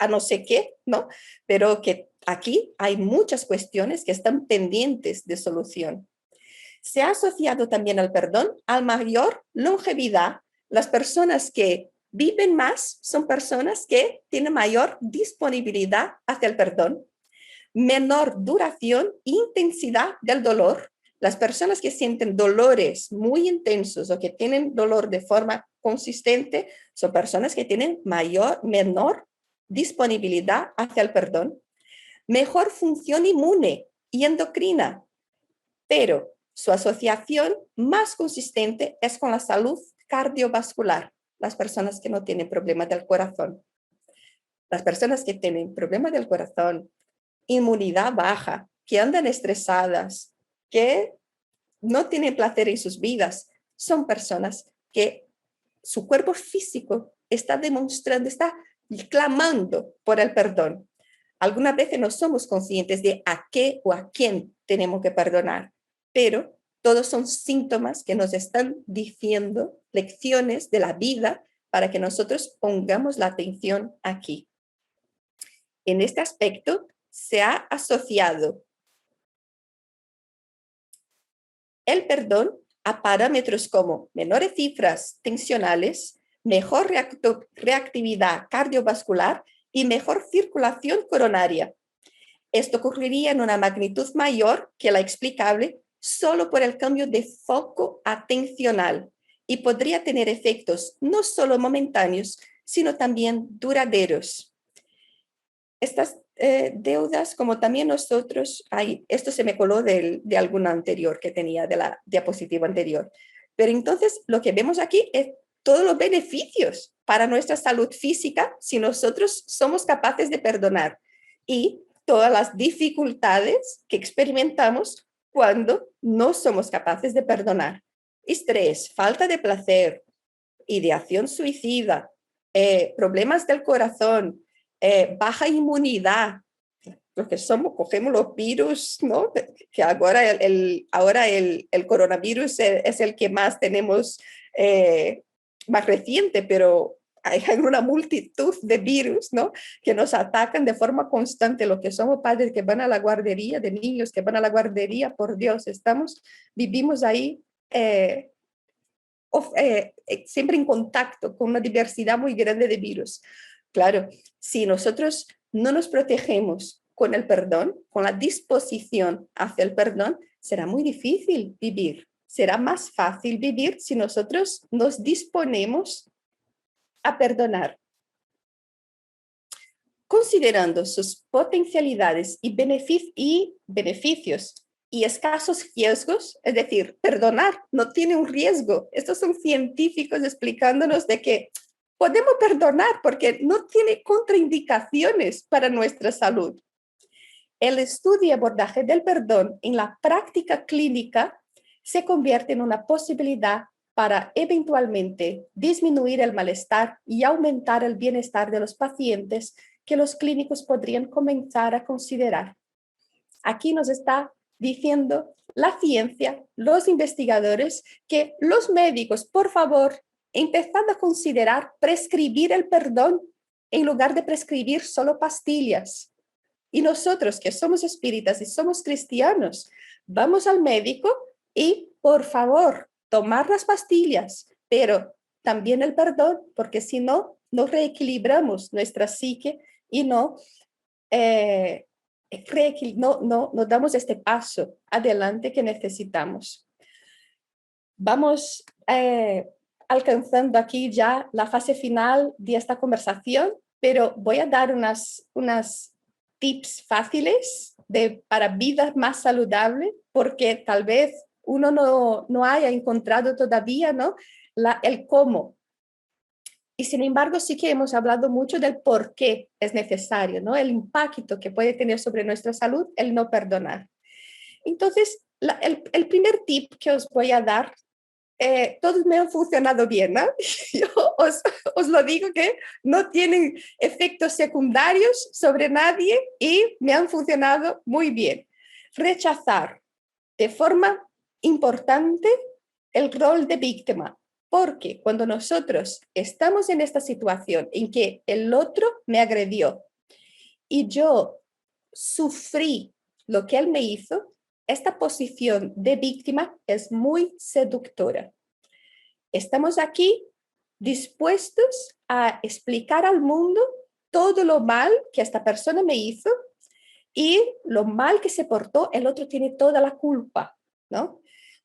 no sé qué, ¿no? Pero que aquí hay muchas cuestiones que están pendientes de solución. Se ha asociado también al perdón a mayor longevidad. Las personas que viven más son personas que tienen mayor disponibilidad hacia el perdón, menor duración e intensidad del dolor. Las personas que sienten dolores muy intensos o que tienen dolor de forma consistente son personas que tienen menor disponibilidad hacia el perdón, mejor función inmune y endocrina, pero su asociación más consistente es con la salud cardiovascular. las personas que no tienen problemas del corazón. Las personas que tienen problemas del corazón, inmunidad baja, que andan estresadas, que no tienen placer en sus vidas, son personas que su cuerpo físico está demostrando, está clamando por el perdón. Algunas veces no somos conscientes de a qué o a quién tenemos que perdonar, pero todos son síntomas que nos están diciendo lecciones de la vida para que nosotros pongamos la atención aquí. En este aspecto se ha asociado el perdón a parámetros como menores cifras tensionales, mejor reactividad cardiovascular y mejor circulación coronaria. Esto ocurriría en una magnitud mayor que la explicable solo por el cambio de foco atencional y podría tener efectos no solo momentáneos, sino también duraderos. Estas deudas, como también nosotros, esto se me coló de alguna anterior que tenía, de la diapositiva anterior. Pero entonces lo que vemos aquí es todos los beneficios para nuestra salud física si nosotros somos capaces de perdonar y todas las dificultades que experimentamos cuando no somos capaces de perdonar. Estrés, falta de placer, ideación suicida, problemas del corazón, baja inmunidad, los que somos, cogemos los virus, ¿no? Que ahora el coronavirus es el que más tenemos, más reciente, pero hay una multitud de virus, ¿no? Que nos atacan de forma constante. Los que somos padres que van a la guardería, de niños que van a la guardería, por Dios, vivimos ahí siempre en contacto con una diversidad muy grande de virus. Claro, si nosotros no nos protegemos con el perdón, con la disposición hacia el perdón, será muy difícil vivir. Será más fácil vivir si nosotros nos disponemos a perdonar. Considerando sus potencialidades y beneficios y escasos riesgos, es decir, perdonar no tiene un riesgo. Estos son científicos explicándonos de que podemos perdonar porque no tiene contraindicaciones para nuestra salud. El estudio y abordaje del perdón en la práctica clínica se convierte en una posibilidad para eventualmente disminuir el malestar y aumentar el bienestar de los pacientes que los clínicos podrían comenzar a considerar. Aquí nos está diciendo la ciencia, los investigadores, que los médicos, por favor, empezad a considerar prescribir el perdón en lugar de prescribir solo pastillas. Y nosotros que somos espíritas y somos cristianos, vamos al médico y, por favor, tomar las pastillas, pero también el perdón, porque si no, no reequilibramos nuestra psique y no damos este paso adelante que necesitamos. Vamos alcanzando aquí ya la fase final de esta conversación, pero voy a dar unas tips fáciles para vida más saludable, porque tal vez uno no haya encontrado todavía, ¿no? el cómo. Y sin embargo, sí que hemos hablado mucho del por qué es necesario, ¿no? El impacto que puede tener sobre nuestra salud el no perdonar. Entonces, el primer tip que os voy a dar, todos me han funcionado bien, ¿no? Yo os lo digo que no tienen efectos secundarios sobre nadie y me han funcionado muy bien. Rechazar de forma importante el rol de víctima. Porque cuando nosotros estamos en esta situación en que el otro me agredió y yo sufrí lo que él me hizo, esta posición de víctima es muy seductora. Estamos aquí dispuestos a explicar al mundo todo lo mal que esta persona me hizo y lo mal que se portó, el otro tiene toda la culpa, ¿no?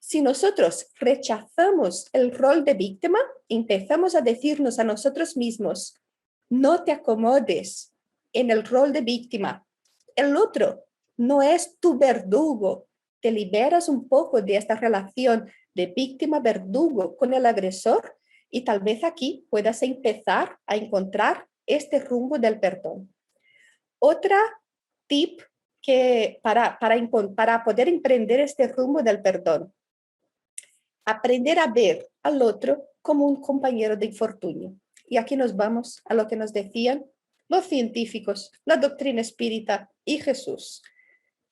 Si nosotros rechazamos el rol de víctima, empezamos a decirnos a nosotros mismos, no te acomodes en el rol de víctima. El otro no es tu verdugo. Te liberas un poco de esta relación de víctima-verdugo con el agresor Y tal vez aquí puedas empezar a encontrar este rumbo del perdón. Otra tip que para poder emprender este rumbo del perdón. Aprender a ver al otro como un compañero de infortunio. Y aquí nos vamos a lo que nos decían los científicos, la doctrina espírita y Jesús.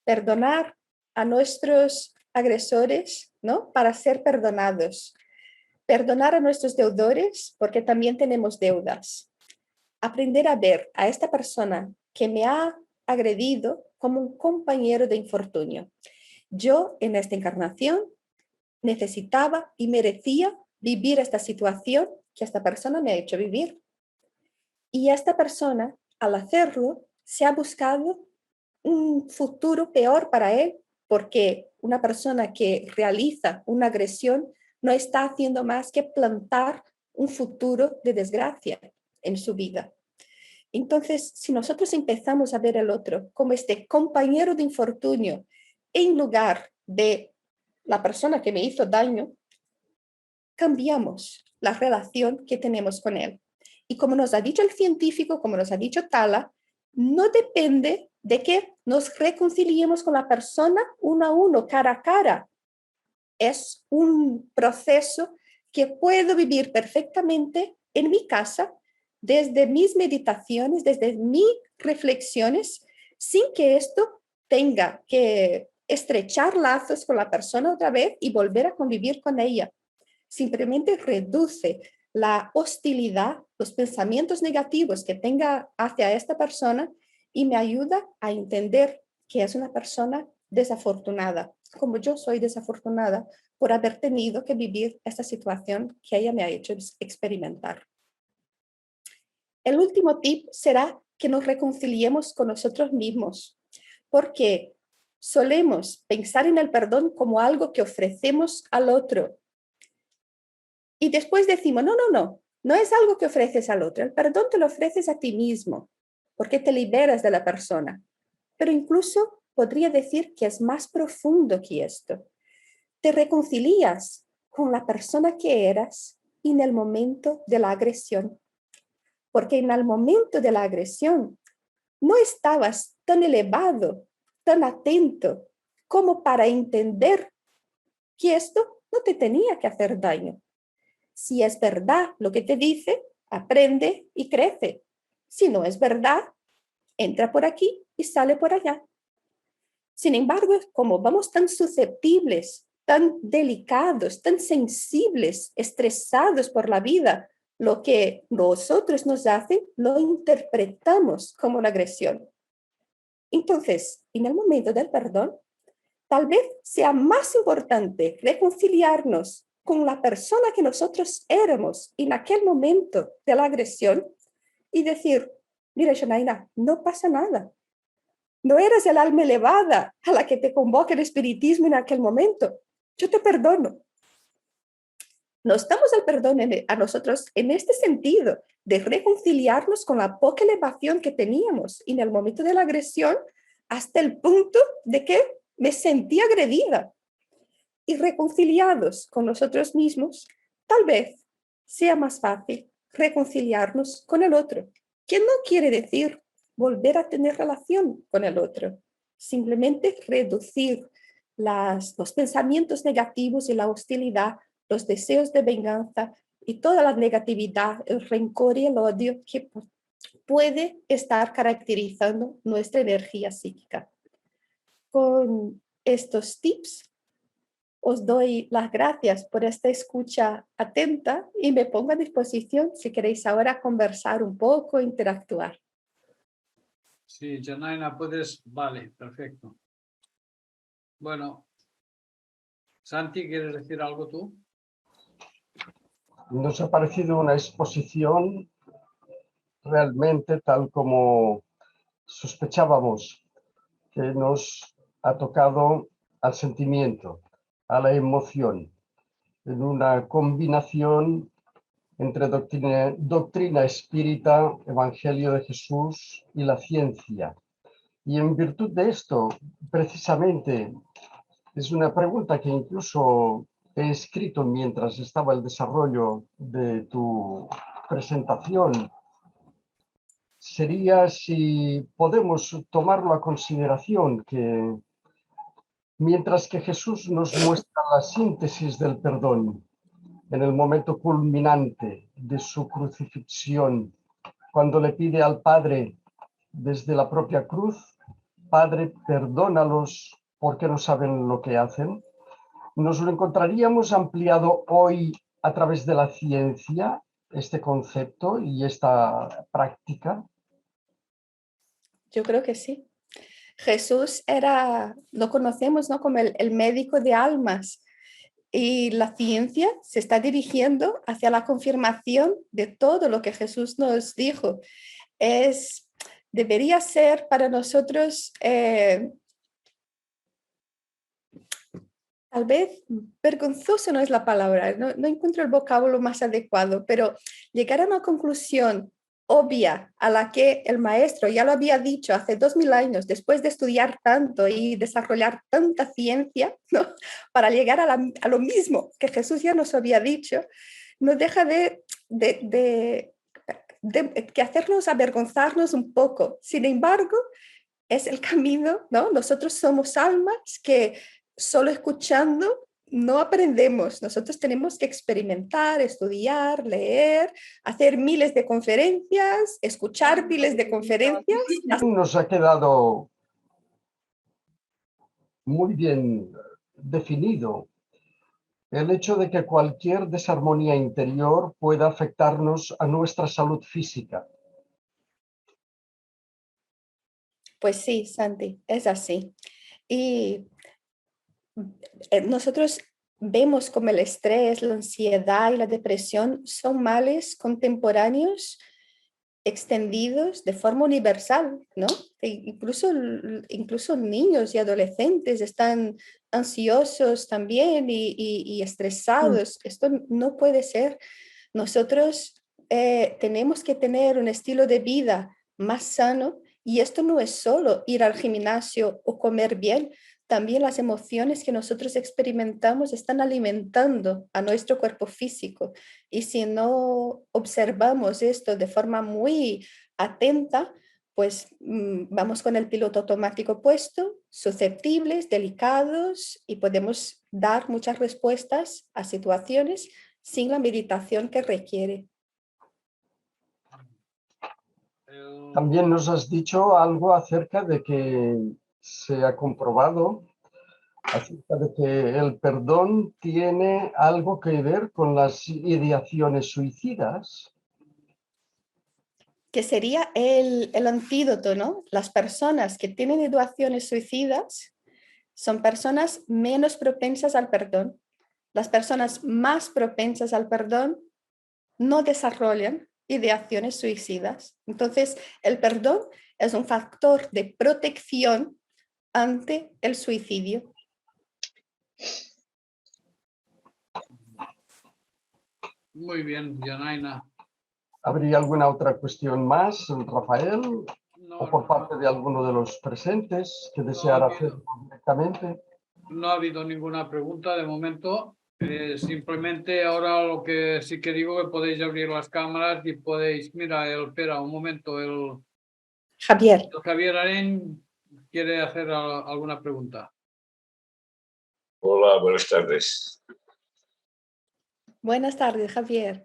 Perdonar a nuestros agresores, ¿no? Para ser perdonados. Perdonar a nuestros deudores porque también tenemos deudas. Aprender a ver a esta persona que me ha agredido como un compañero de infortunio. Yo en esta encarnación necesitaba y merecía vivir esta situación que esta persona me ha hecho vivir. Y esta persona, al hacerlo, se ha buscado un futuro peor para él, porque una persona que realiza una agresión no está haciendo más que plantar un futuro de desgracia en su vida. Entonces, si nosotros empezamos a ver al otro como este compañero de infortunio en lugar de la persona que me hizo daño, cambiamos la relación que tenemos con él. Y como nos ha dicho el científico, como nos ha dicho Tala, no depende de que nos reconciliemos con la persona uno a uno, cara a cara. Es un proceso que puedo vivir perfectamente en mi casa, desde mis meditaciones, desde mis reflexiones, sin que esto tenga que estrechar lazos con la persona otra vez y volver a convivir con ella. Simplemente reduce la hostilidad, los pensamientos negativos que tenga hacia esta persona y me ayuda a entender que es una persona desafortunada, como yo soy desafortunada por haber tenido que vivir esta situación que ella me ha hecho experimentar. El último tip será que nos reconciliemos con nosotros mismos, porque solemos pensar en el perdón como algo que ofrecemos al otro. Y después decimos, no es algo que ofreces al otro, el perdón te lo ofreces a ti mismo, porque te liberas de la persona. Pero incluso podría decir que es más profundo que esto. Te reconcilias con la persona que eras en el momento de la agresión, porque en el momento de la agresión no estabas tan elevado, tan atento, como para entender que esto no te tenía que hacer daño. Si es verdad lo que te dice, aprende y crece. Si no es verdad, entra por aquí y sale por allá. Sin embargo, como vamos tan susceptibles, tan delicados, tan sensibles, estresados por la vida, lo que nosotros nos hacen, lo interpretamos como una agresión. Entonces, en el momento del perdón, tal vez sea más importante reconciliarnos con la persona que nosotros éramos en aquel momento de la agresión y decir, mira, Shanaina, no pasa nada. No eres el alma elevada a la que te convoca el espiritismo en aquel momento. Yo te perdono. Nos damos el perdón a nosotros en este sentido de reconciliarnos con la poca elevación que teníamos en el momento de la agresión hasta el punto de que me sentí agredida. Y reconciliados con nosotros mismos, tal vez sea más fácil reconciliarnos con el otro, que no quiere decir volver a tener relación con el otro, simplemente reducir los pensamientos negativos y la hostilidad, los deseos de venganza y toda la negatividad, el rencor y el odio que puede estar caracterizando nuestra energía psíquica. Con estos tips os doy las gracias por esta escucha atenta y me pongo a disposición si queréis ahora conversar un poco, interactuar. Sí, Janaina, puedes. Vale, perfecto. Bueno, Santi, ¿quieres decir algo tú? Nos ha parecido una exposición realmente tal como sospechábamos, que nos ha tocado al sentimiento, a la emoción, en una combinación entre doctrina espírita, Evangelio de Jesús y la ciencia. Y en virtud de esto, precisamente, es una pregunta que incluso he escrito mientras estaba el desarrollo de tu presentación sería si podemos tomarlo a consideración que mientras que Jesús nos muestra la síntesis del perdón en el momento culminante de su crucifixión, cuando le pide al Padre desde la propia cruz, Padre, perdónalos porque no saben lo que hacen, nos lo encontraríamos ampliado hoy a través de la ciencia, este concepto y esta práctica. Yo creo que sí. Jesús era, lo conocemos, ¿no?, como el médico de almas, y la ciencia se está dirigiendo hacia la confirmación de todo lo que Jesús nos dijo. Debería ser para nosotros, tal vez vergonzoso no es la palabra, no encuentro el vocablo más adecuado, pero llegar a una conclusión obvia a la que el maestro ya lo había dicho hace 2000 años, después de estudiar tanto y desarrollar tanta ciencia, ¿no?, para llegar a lo mismo que Jesús ya nos había dicho, no deja de que hacernos avergonzarnos un poco. Sin embargo, es el camino, ¿no? Nosotros somos almas que solo escuchando no aprendemos. Nosotros tenemos que experimentar, estudiar, leer, hacer miles de conferencias, escuchar miles de conferencias. Nos ha quedado muy bien definido el hecho de que cualquier desarmonía interior pueda afectarnos a nuestra salud física. Pues sí, Santi, es así. Y nosotros vemos como el estrés, la ansiedad y la depresión son males contemporáneos extendidos de forma universal, ¿no? Incluso niños y adolescentes están ansiosos también y estresados. Esto no puede ser. Nosotros tenemos que tener un estilo de vida más sano, y esto no es solo ir al gimnasio o comer bien. También las emociones que nosotros experimentamos están alimentando a nuestro cuerpo físico. Y si no observamos esto de forma muy atenta, pues vamos con el piloto automático puesto, susceptibles, delicados, y podemos dar muchas respuestas a situaciones sin la meditación que requiere. También nos has dicho algo acerca de que se ha comprobado acerca de que el perdón tiene algo que ver con las ideaciones suicidas. Que sería el antídoto, ¿no? Las personas que tienen ideaciones suicidas son personas menos propensas al perdón. Las personas más propensas al perdón no desarrollan ideaciones suicidas. Entonces, el perdón es un factor de protección ante el suicidio. Muy bien, Janaina. ¿Habría alguna otra cuestión más, Rafael? No, ¿O por parte de alguno de los presentes que deseara hacerlo directamente? No ha habido ninguna pregunta de momento. Simplemente ahora lo que sí que digo, que podéis abrir las cámaras y podéis, mira, espera un momento, el Javier Arén quiere hacer alguna pregunta. Hola, buenas tardes. Buenas tardes, Javier.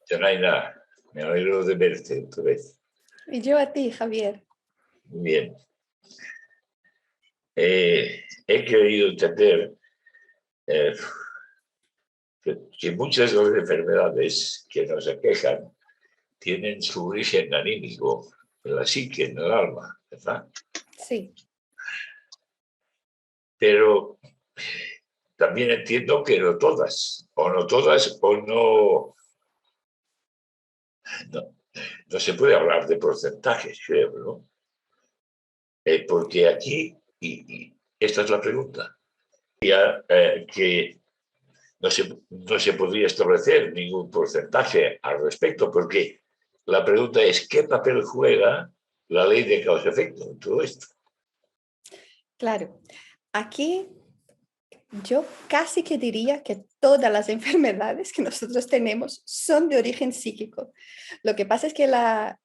Janaina, me alegro de verte otra vez. Y yo a ti, Javier. Muy bien. He querido entender que muchas de las enfermedades que nos aquejan tienen su origen anímico en la psique, en el alma, ¿verdad? Sí. Pero también entiendo que no todas, o no se puede hablar de porcentajes, creo, ¿no? Porque aquí, y esta es la pregunta, que no se podría establecer ningún porcentaje al respecto, porque la pregunta es ¿qué papel juega la ley de causa-efecto en todo esto? Claro. Aquí Yo casi que diría que todas las enfermedades que nosotros tenemos son de origen psíquico. Lo que pasa es que la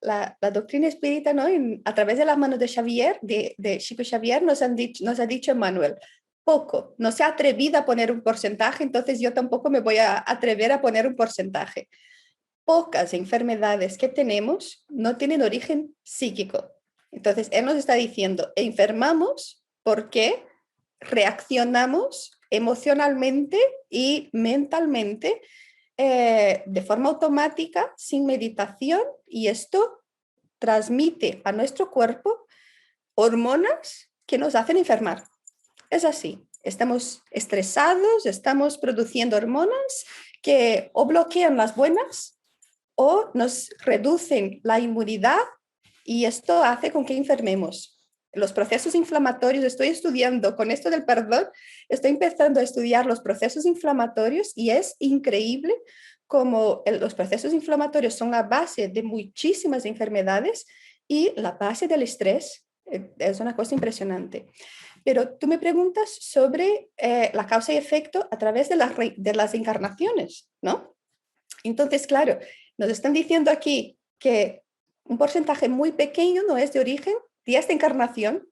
doctrina espírita, ¿no? A través de las manos de Xavier, de Chico Xavier, nos ha dicho Emmanuel, poco, no se ha atrevido a poner un porcentaje, entonces yo tampoco me voy a atrever a poner un porcentaje. Pocas enfermedades que tenemos no tienen origen psíquico. Entonces, él nos está diciendo, enfermamos porque reaccionamos emocionalmente y mentalmente de forma automática, sin meditación, y esto transmite a nuestro cuerpo hormonas que nos hacen enfermar. Es así, estamos estresados, estamos produciendo hormonas que o bloquean las buenas o nos reducen la inmunidad y esto hace con que enfermemos. Los procesos inflamatorios, estoy estudiando con esto del perdón, estoy empezando a estudiar los procesos inflamatorios y es increíble cómo los procesos inflamatorios son la base de muchísimas enfermedades y la base del estrés es una cosa impresionante. Pero tú me preguntas sobre la causa y efecto a través de las encarnaciones, ¿no? Entonces, claro, nos están diciendo aquí que un porcentaje muy pequeño no es de origen de esta encarnación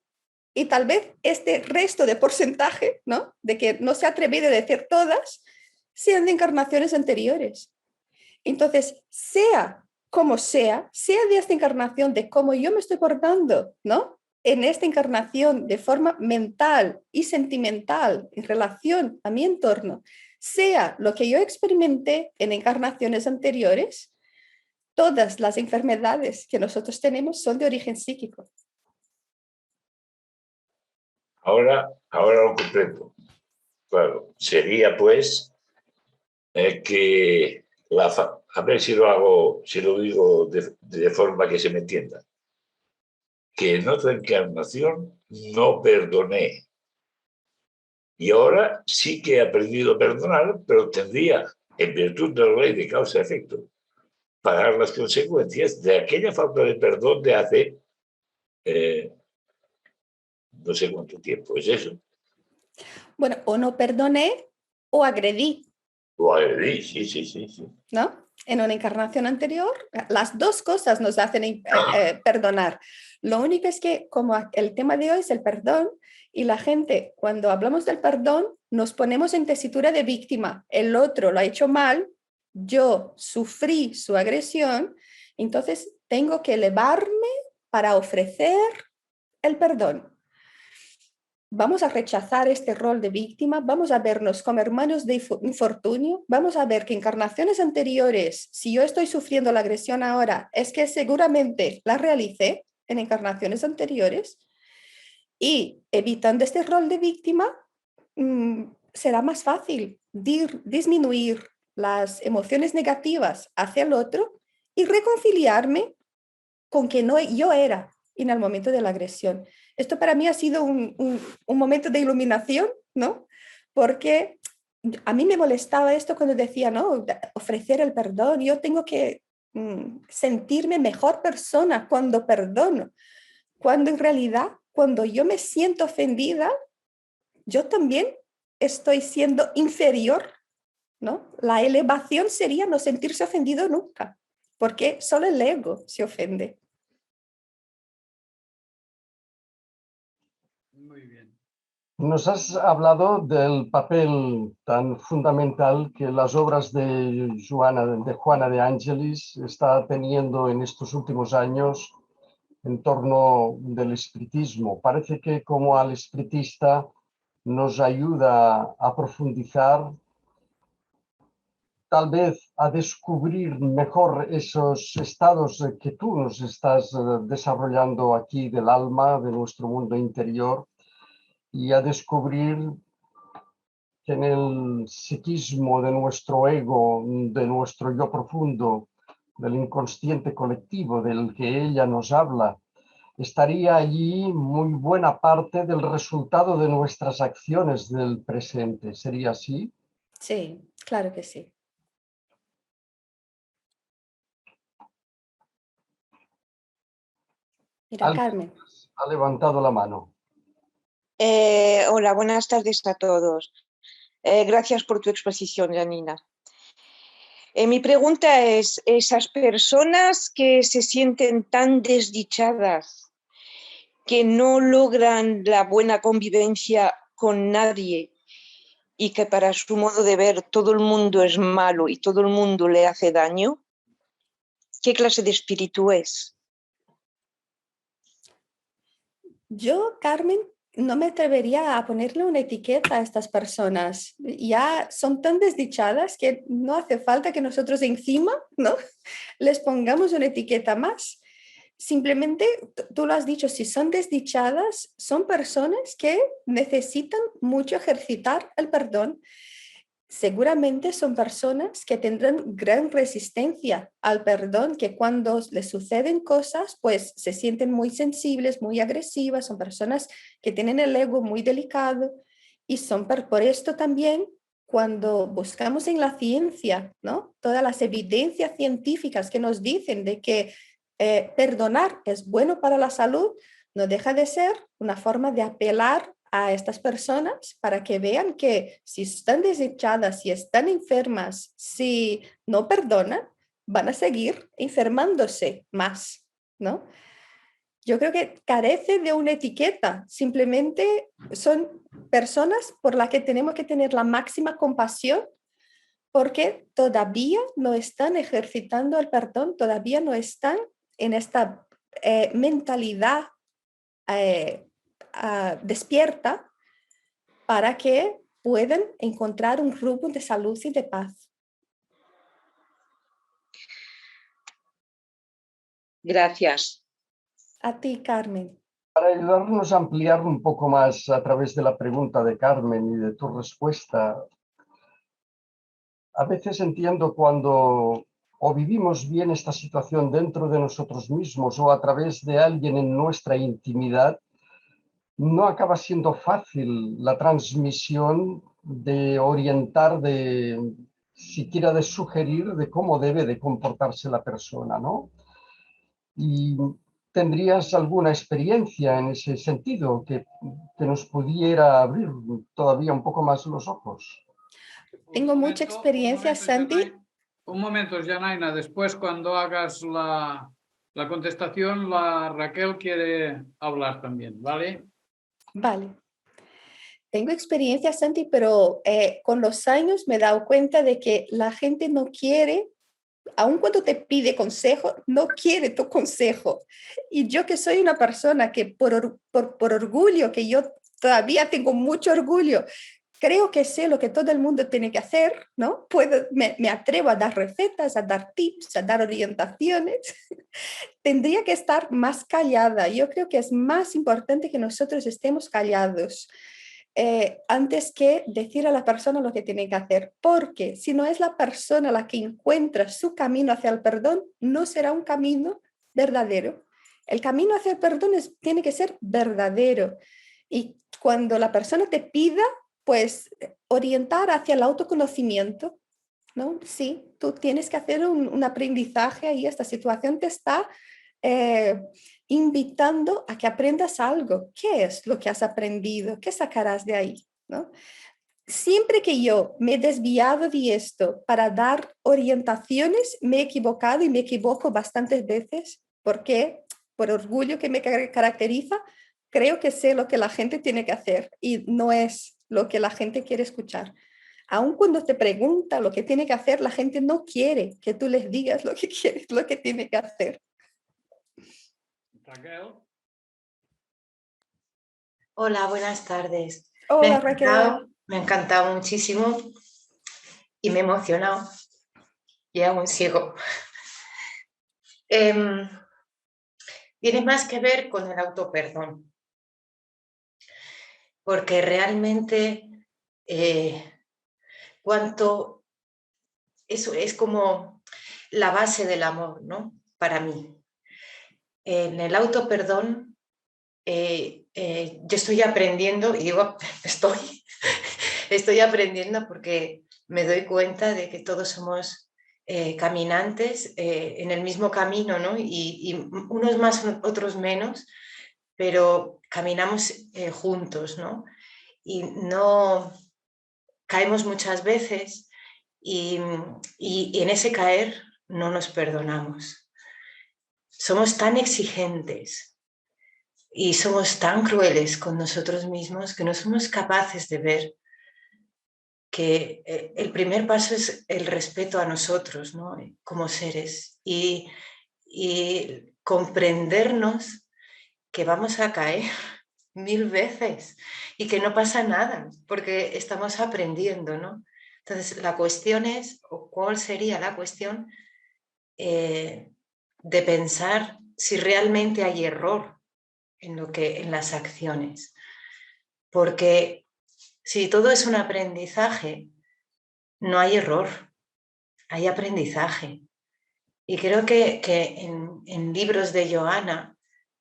y tal vez este resto de porcentaje, ¿no? De que no se ha atrevido a decir todas, sean de encarnaciones anteriores. Entonces, sea como sea de esta encarnación, de cómo yo me estoy portando, ¿no? En esta encarnación de forma mental y sentimental en relación a mi entorno, sea lo que yo experimenté en encarnaciones anteriores, todas las enfermedades que nosotros tenemos son de origen psíquico. Ahora lo comprendo. Claro, sería pues que a ver si lo digo de forma que se me entienda. Que en otra encarnación no perdoné. Y ahora sí que he aprendido a perdonar, pero tendría, en virtud de la ley de causa-efecto, pagar las consecuencias de aquella falta de perdón de hace no sé cuánto tiempo. ¿Es eso? Bueno, o no perdoné o agredí. Lo agredí, sí. ¿No? En una encarnación anterior, las dos cosas nos hacen perdonar. Lo único es que como el tema de hoy es el perdón y la gente cuando hablamos del perdón nos ponemos en tesitura de víctima. El otro lo ha hecho mal, yo sufrí su agresión, entonces tengo que elevarme para ofrecer el perdón. Vamos a rechazar este rol de víctima, vamos a vernos como hermanos de infortunio, vamos a ver que encarnaciones anteriores, si yo estoy sufriendo la agresión ahora, es que seguramente la realicé en encarnaciones anteriores y evitando este rol de víctima, será más fácil disminuir las emociones negativas hacia el otro y reconciliarme con que no yo era en el momento de la agresión. Esto para mí ha sido un momento de iluminación, ¿no? Porque a mí me molestaba esto cuando decía, ¿no? Ofrecer el perdón. Yo tengo que sentirme mejor persona cuando perdono. Cuando en realidad, cuando yo me siento ofendida, yo también estoy siendo inferior, ¿no? La elevación sería no sentirse ofendido nunca, porque solo el ego se ofende. Muy bien. Nos has hablado del papel tan fundamental que las obras de Juana de Ángelis está teniendo en estos últimos años en torno del espiritismo. Parece que como al espiritista nos ayuda a profundizar, tal vez a descubrir mejor esos estados que tú nos estás desarrollando aquí del alma, de nuestro mundo interior, y a descubrir que en el psiquismo de nuestro ego, de nuestro yo profundo, del inconsciente colectivo del que ella nos habla, estaría allí muy buena parte del resultado de nuestras acciones del presente. ¿Sería así? Sí, claro que sí. Mira, Carmen. Ha levantado la mano. Hola, buenas tardes a todos. Gracias por tu exposición, Janina. Mi pregunta es, esas personas que se sienten tan desdichadas, que no logran la buena convivencia con nadie y que para su modo de ver todo el mundo es malo y todo el mundo le hace daño, ¿qué clase de espíritu es? Yo, Carmen, no me atrevería a ponerle una etiqueta a estas personas. Ya son tan desdichadas que no hace falta que nosotros encima, ¿no?, les pongamos una etiqueta más. Simplemente, tú lo has dicho, si son desdichadas, son personas que necesitan mucho ejercitar el perdón. Seguramente son personas que tendrán gran resistencia al perdón, que cuando les suceden cosas, pues se sienten muy sensibles, muy agresivas, son personas que tienen el ego muy delicado y son por esto también cuando buscamos en la ciencia, ¿no?, todas las evidencias científicas que nos dicen de que perdonar es bueno para la salud, no deja de ser una forma de apelar a estas personas para que vean que si están desdichadas, si están enfermas, si no perdonan, van a seguir enfermándose más, ¿no? Yo creo que carece de una etiqueta, simplemente son personas por las que tenemos que tener la máxima compasión porque todavía no están ejercitando el perdón, todavía no están en esta mentalidad despierta para que puedan encontrar un rumbo de salud y de paz. Gracias. A ti, Carmen. Para ayudarnos a ampliar un poco más a través de la pregunta de Carmen y de tu respuesta, a veces entiendo cuando o vivimos bien esta situación dentro de nosotros mismos o a través de alguien en nuestra intimidad, no acaba siendo fácil la transmisión de orientar, de siquiera de sugerir de cómo debe de comportarse la persona, ¿no? Y ¿tendrías alguna experiencia en ese sentido que nos pudiera abrir todavía un poco más los ojos? Tengo mucha experiencia, Santi. Un momento, Janaina, después cuando hagas la contestación, la Raquel quiere hablar también, ¿vale? Vale. Tengo experiencia, Santi, pero con los años me he dado cuenta de que la gente no quiere, aun cuando te pide consejo, no quiere tu consejo. Y yo que soy una persona que por orgullo, que yo todavía tengo mucho orgullo, creo que sé lo que todo el mundo tiene que hacer, ¿no? Me atrevo a dar recetas, a dar tips, a dar orientaciones. Tendría que estar más callada. Yo creo que es más importante que nosotros estemos callados antes que decir a la persona lo que tiene que hacer, porque si no es la persona la que encuentra su camino hacia el perdón, no será un camino verdadero. El camino hacia el perdón tiene que ser verdadero. Y cuando la persona te pida, pues orientar hacia el autoconocimiento, ¿no? Sí, tú tienes que hacer un aprendizaje y esta situación te está invitando a que aprendas algo. ¿Qué es lo que has aprendido? ¿Qué sacarás de ahí? ¿No? Siempre que yo me he desviado de esto para dar orientaciones, me he equivocado y me equivoco bastantes veces porque por orgullo que me caracteriza, creo que sé lo que la gente tiene que hacer y no es lo que la gente quiere escuchar. Aun cuando te pregunta lo que tiene que hacer, la gente no quiere que tú les digas lo que quieres, lo que tiene que hacer. Raquel. Hola, buenas tardes. Hola, Raquel. Me ha encantado muchísimo y me he emocionado y aún sigo. Tiene más que ver con el autoperdón, porque realmente cuánto eso es como la base del amor, ¿no? Para mí. En el autoperdón yo estoy aprendiendo, y digo estoy aprendiendo porque me doy cuenta de que todos somos caminantes en el mismo camino, ¿no? Y unos más, otros menos, pero caminamos juntos, ¿no? Y no caemos muchas veces y en ese caer no nos perdonamos. Somos tan exigentes y somos tan crueles con nosotros mismos que no somos capaces de ver que el primer paso es el respeto a nosotros, ¿no? Como seres y comprendernos que vamos a caer 1000 veces y que no pasa nada porque estamos aprendiendo, ¿no? Entonces la cuestión es, o cuál sería la cuestión, de pensar si realmente hay error en las acciones, porque si todo es un aprendizaje, no hay error, hay aprendizaje. Y creo que en libros de Johanna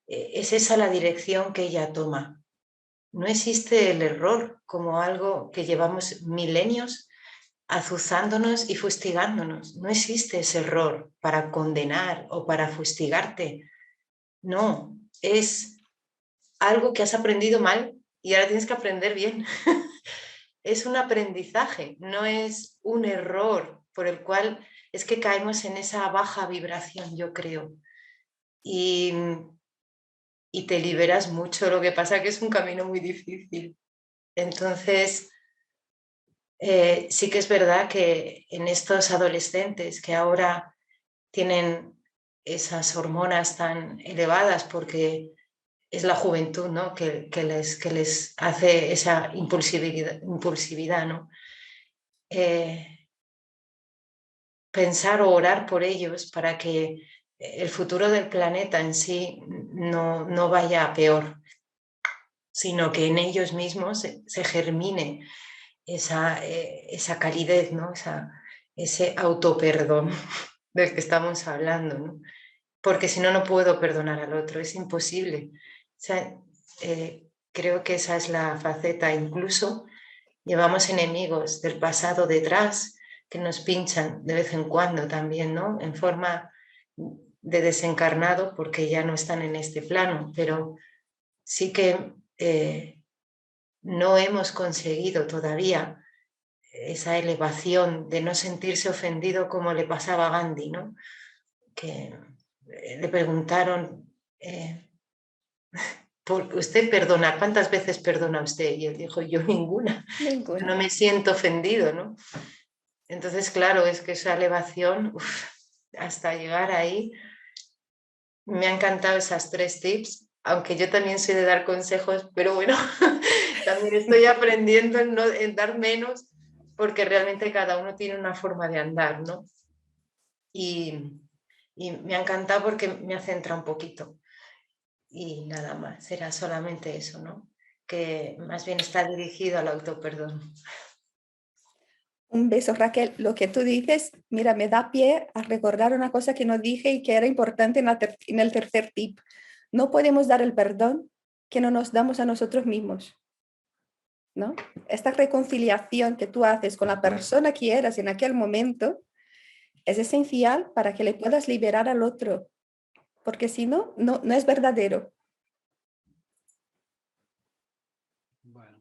es esa la dirección que ella toma. No existe el error como algo que llevamos milenios azuzándonos y fustigándonos. No existe ese error para condenar o para fustigarte. No, es algo que has aprendido mal y ahora tienes que aprender bien. Es un aprendizaje, no es un error por el cual es que caemos en esa baja vibración, yo creo. Y te liberas mucho, lo que pasa que es un camino muy difícil. Entonces, sí que es verdad que en estos adolescentes que ahora tienen esas hormonas tan elevadas porque es la juventud, ¿no? que les hace esa impulsividad, ¿no? Pensar o orar por ellos para que el futuro del planeta en sí no vaya a peor, sino que en ellos mismos se germine esa calidez, ¿no? Ese autoperdón del que estamos hablando, ¿no? Porque si no, no puedo perdonar al otro, es imposible. O sea, creo que esa es la faceta. Incluso llevamos enemigos del pasado detrás que nos pinchan de vez en cuando también, ¿no? En forma de desencarnado porque ya no están en este plano, pero sí que no hemos conseguido todavía esa elevación de no sentirse ofendido como le pasaba a Gandhi, ¿no? Que le preguntaron, ¿usted perdona? ¿Cuántas veces perdona usted? Y él dijo, yo ninguna. Ninguna. No me siento ofendido, ¿no? Entonces, claro, es que esa elevación, hasta llegar ahí, me han encantado esas 3 tips, aunque yo también soy de dar consejos, pero bueno, también estoy aprendiendo en dar menos, porque realmente cada uno tiene una forma de andar, ¿no? Y me ha encantado porque me ha centrado un poquito. Y nada más, era solamente eso, ¿no? Que más bien está dirigido al autoperdón. Un beso, Raquel. Lo que tú dices, mira, me da pie a recordar una cosa que no dije y que era importante en el tercer tip. No podemos dar el perdón que no nos damos a nosotros mismos, ¿no? Esta reconciliación que tú haces con la persona que eras en aquel momento es esencial para que le puedas liberar al otro, porque si no, no es verdadero. Bueno,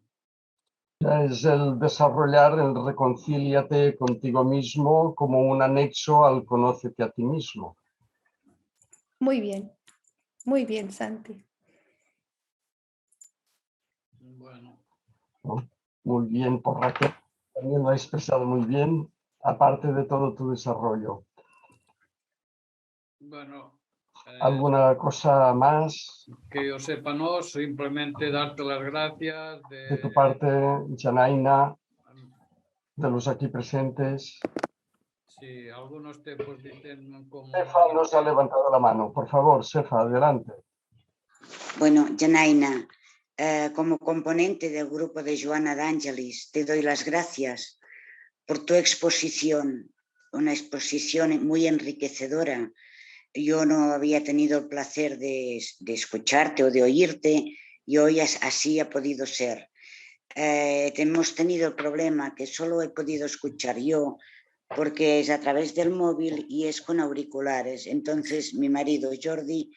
Es el desarrollar el reconcíliate contigo mismo como un anexo al conócete a ti mismo. Muy bien, Santi. bueno. ¿No? Muy bien, por Raquel. También lo ha expresado muy bien, aparte de todo tu desarrollo. Bueno, ¿Alguna cosa más que yo sepa, no, simplemente darte las gracias de tu parte, Janaina, de los aquí presentes? Sí, algunos te pues dicen como... Sefa nos ha levantado la mano. Por favor, Sefa, adelante. Bueno, Janaina, como componente del grupo de Joana D'Angelis, te doy las gracias por tu exposición, una exposición muy enriquecedora. Yo no había tenido el placer de escucharte o de oírte y hoy así ha podido ser. Hemos tenido el problema que solo he podido escuchar yo porque es a través del móvil y es con auriculares. Entonces mi marido Jordi,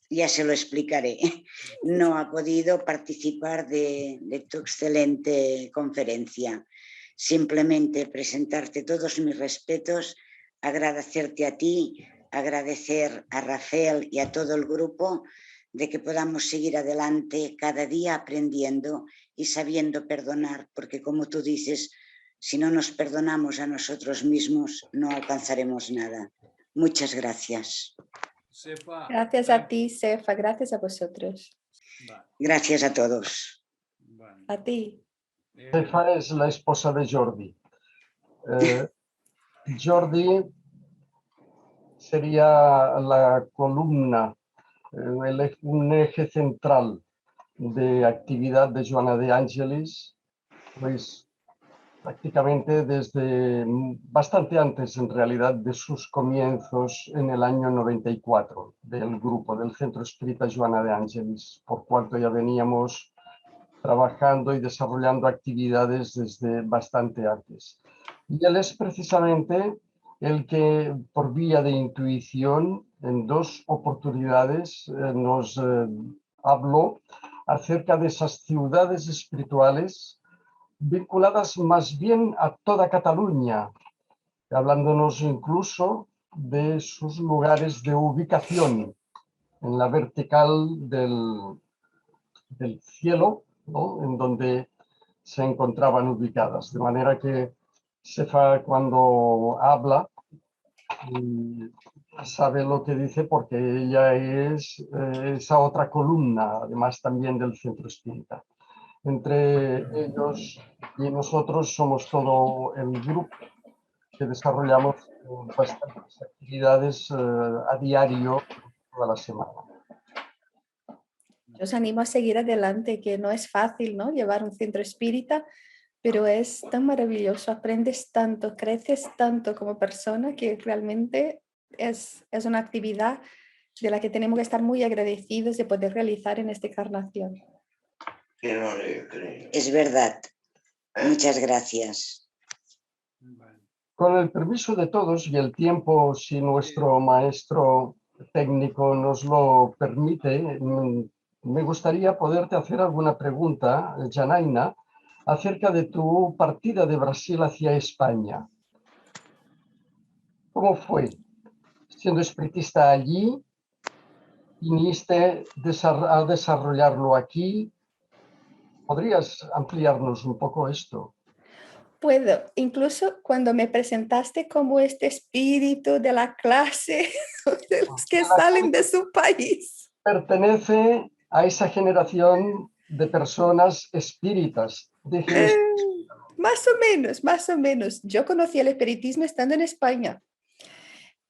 ya se lo explicaré, no ha podido participar de tu excelente conferencia. simplemente presentarte todos mis respetos, agradecerte a ti, agradecer a Rafael y a todo el grupo de que podamos seguir adelante cada día aprendiendo y sabiendo perdonar, porque como tú dices, si no nos perdonamos a nosotros mismos, no alcanzaremos nada. Muchas gracias. Sefa, Gracias a ti, Sefa, gracias a vosotros. Gracias a todos. bueno, A ti. Cefa es la esposa de Jordi. Jordi sería la columna, un eje central de actividad de Joana de Angelis, pues prácticamente desde bastante antes, en realidad, de sus comienzos en el año 94 del grupo, del Centro Espírita Joana de Angelis, por cuanto ya veníamos trabajando y desarrollando actividades desde bastante antes. Y él es precisamente el que, por vía de intuición, en dos oportunidades nos habló acerca de esas ciudades espirituales vinculadas más bien a toda Cataluña, hablándonos incluso de sus lugares de ubicación en la vertical del cielo, ¿no? En donde se encontraban ubicadas. De manera que Sefa, cuando habla, sabe lo que dice porque ella es esa otra columna, además también del Centro Espírita. Entre ellos y nosotros somos todo el grupo que desarrollamos bastantes actividades a diario toda la semana. Yo os animo a seguir adelante, que no es fácil, ¿no? Llevar un centro espírita, pero es tan maravilloso, aprendes tanto, creces tanto como persona que realmente es una actividad de la que tenemos que estar muy agradecidos de poder realizar en esta encarnación. Es verdad. Muchas gracias. Con el permiso de todos y el tiempo, si nuestro maestro técnico nos lo permite, me gustaría poderte hacer alguna pregunta, Janaina, acerca de tu partida de Brasil hacia España. ¿Cómo fue? Siendo espiritista allí, viniste a desarrollarlo aquí. ¿Podrías ampliarnos un poco esto? Puedo, incluso cuando me presentaste como este espíritu de la clase, de los que salen de su país. Pertenece a esa generación de personas espíritas. Más o menos, más o menos. Yo conocí el espiritismo estando en España.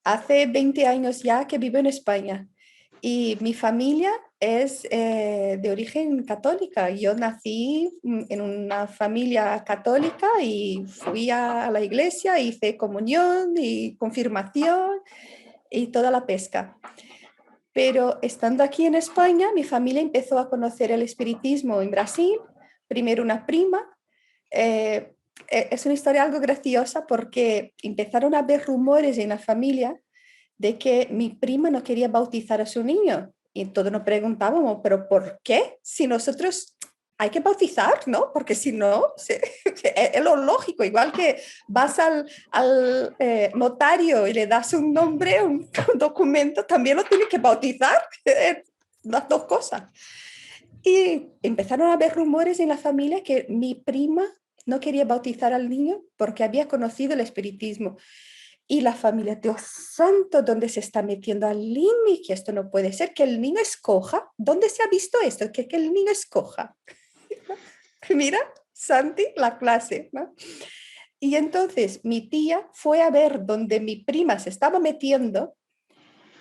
Hace 20 años ya que vivo en España. Y mi familia es de origen católica. Yo nací en una familia católica y fui a la iglesia, hice comunión y confirmación y toda la pesca. Pero estando aquí en España, mi familia empezó a conocer el espiritismo en Brasil. Primero una prima. Es una historia algo graciosa porque empezaron a haber rumores en la familia de que mi prima no quería bautizar a su niño. Y todos nos preguntábamos, ¿pero por qué? Si nosotros hay que bautizar, ¿no? Porque si no, es lo lógico. Igual que vas al notario y le das un nombre, un documento, también lo tienes que bautizar. Las dos cosas. Y empezaron a haber rumores en la familia que mi prima no quería bautizar al niño porque había conocido el espiritismo. Y la familia, Dios santo, ¿dónde se está metiendo al niño? Que esto no puede ser, que el niño escoja. ¿Dónde se ha visto esto? Que el niño escoja. Mira, Santi, la clase, ¿no? Y entonces mi tía fue a ver dónde mi prima se estaba metiendo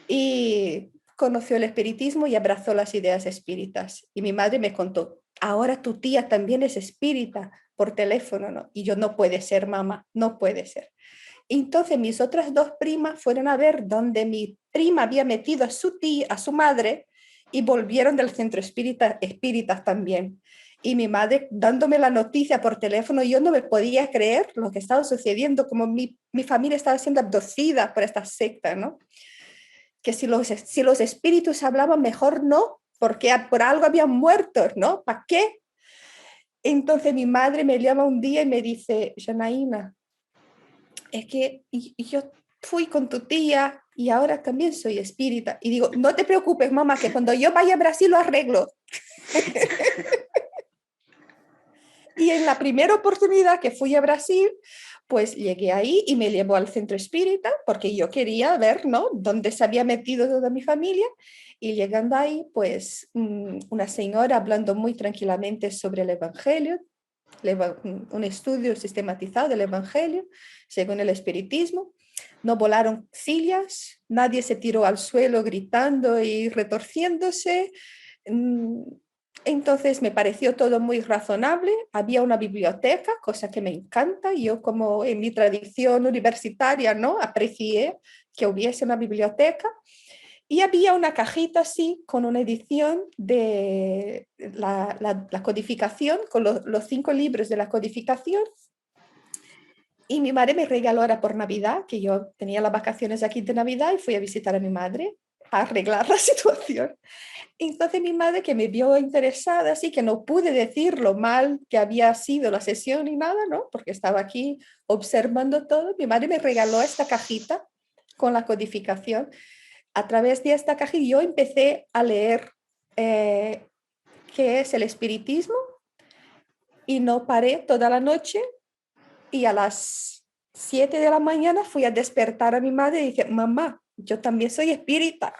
y conoció el espiritismo y abrazó las ideas espíritas. Y mi madre me contó, ahora tu tía también es espírita por teléfono, ¿no? Y yo, no puede ser, mamá, no puede ser. Entonces mis otras dos primas fueron a ver dónde mi prima había metido a su tía, a su madre, y volvieron del centro espíritas también. Y mi madre dándome la noticia por teléfono, yo no me podía creer lo que estaba sucediendo, como mi familia estaba siendo abducida por esta secta, ¿no? Que si los espíritus hablaban, mejor no, porque por algo habían muerto, ¿no? ¿Para qué? Entonces mi madre me llama un día y me dice, Janaína, es que yo fui con tu tía y ahora también soy espírita. Y digo, no te preocupes, mamá, que cuando yo vaya a Brasil lo arreglo. Y en la primera oportunidad que fui a Brasil, pues llegué ahí y me llevó al centro espírita porque yo quería ver, ¿no?, dónde se había metido toda mi familia. Y llegando ahí, pues una señora hablando muy tranquilamente sobre el Evangelio, un estudio sistematizado del Evangelio según el espiritismo. No volaron sillas, nadie se tiró al suelo gritando y retorciéndose. Entonces me pareció todo muy razonable. Había una biblioteca, cosa que me encanta. Yo, como en mi tradición universitaria, ¿no?, aprecié que hubiese una biblioteca. Y había una cajita así con una edición de la codificación, con los 5 libros de la codificación. Y mi madre me regaló, ahora por Navidad, que yo tenía las vacaciones aquí de Navidad y fui a visitar a mi madre a arreglar la situación. Entonces mi madre, que me vio interesada, así que no pude decir lo mal que había sido la sesión ni nada, ¿no?, porque estaba aquí observando todo. Mi madre me regaló esta cajita con la codificación. A través de esta caja yo empecé a leer qué es el espiritismo y no paré toda la noche, y a las 7 de la mañana fui a despertar a mi madre y dije, mamá, yo también soy espírita.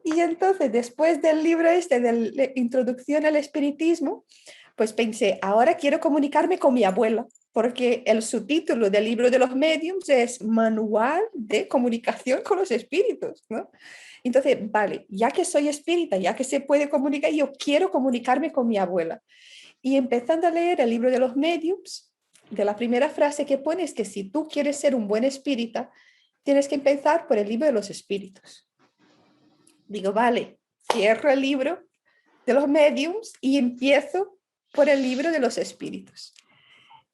Y entonces, después del libro este de la Introducción al Espiritismo, pues pensé, ahora quiero comunicarme con mi abuela, porque el subtítulo del libro de los mediums es Manual de Comunicación con los Espíritus, ¿no? Entonces, vale, ya que soy espírita, ya que se puede comunicar, yo quiero comunicarme con mi abuela. Y empezando a leer el libro de los mediums, de la primera frase que pone es que si tú quieres ser un buen espírita, tienes que empezar por el libro de los espíritus. Digo, vale, cierro el libro de los mediums y empiezo por el libro de los espíritus.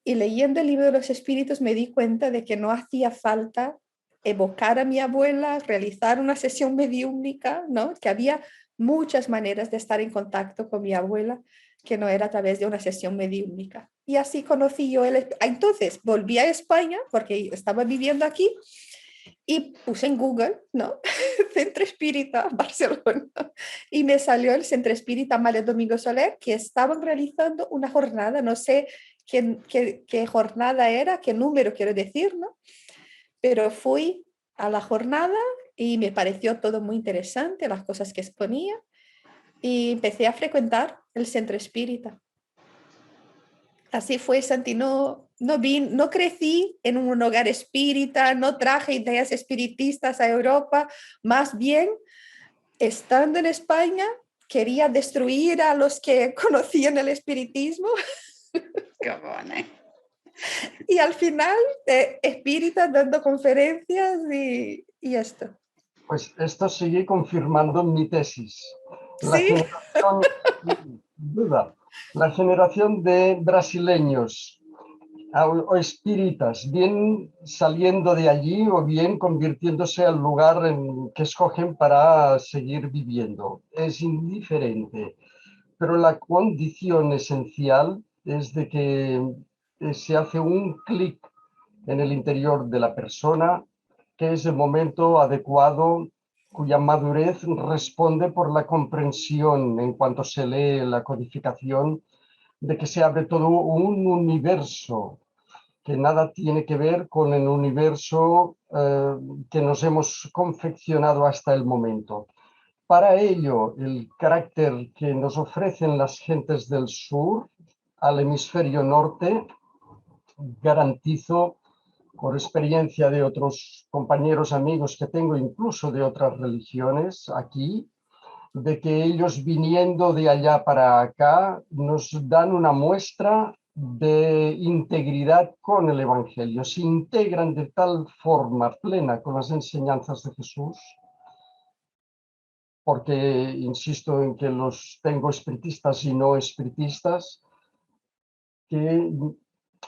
Y leyendo el libro de los espíritus me di cuenta de que no hacía falta evocar a mi abuela, realizar una sesión mediúmnica, ¿no?, que había muchas maneras de estar en contacto con mi abuela, que no era a través de una sesión mediúmnica. Y así conocí yo entonces volví a España porque estaba viviendo aquí y puse en Google, ¿no?, Centro Espírita Barcelona, y me salió el Centro Espírita Amalia Domingo Soler, que estaban realizando una jornada, no sé qué jornada era, qué número quiero decir, ¿no?, pero fui a la jornada y me pareció todo muy interesante, las cosas que exponía, y empecé a frecuentar el Centro Espírita. Así fue, Santi. No crecí en un hogar espírita, no traje ideas espiritistas a Europa, más bien, estando en España, quería destruir a los que conocían el espiritismo. Qué bueno, ¿eh? Y al final, espírita dando conferencias y esto. Pues esto sigue confirmando mi tesis. La Sí, generación, sin duda, la generación de brasileños o espíritas, bien saliendo de allí o bien convirtiéndose al lugar que escogen para seguir viviendo. Es indiferente, pero la condición esencial es de que se hace un clic en el interior de la persona, que es el momento adecuado, cuya madurez responde por la comprensión en cuanto se lee la codificación, de que se abre todo un universo que nada tiene que ver con el universo que nos hemos confeccionado hasta el momento. Para ello, el carácter que nos ofrecen las gentes del sur al hemisferio norte, garantizo por experiencia de otros compañeros, amigos que tengo, incluso de otras religiones aquí, de que ellos viniendo de allá para acá nos dan una muestra de integridad con el Evangelio. Se integran de tal forma plena con las enseñanzas de Jesús, porque insisto en que los tengo espiritistas y no espiritistas, que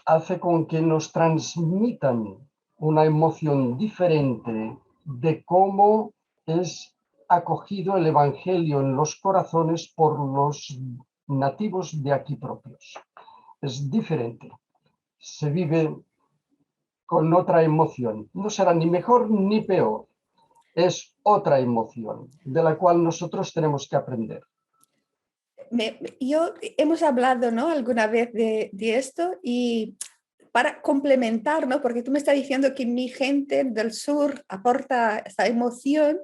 hace con que nos transmitan una emoción diferente de cómo es acogido el Evangelio en los corazones por los nativos de aquí propios. Es diferente. Se vive con otra emoción. No será ni mejor ni peor. Es otra emoción de la cual nosotros tenemos que aprender. Hemos hablado, ¿no?, alguna vez de esto, y para complementar, ¿no?, porque tú me estás diciendo que mi gente del sur aporta esa emoción,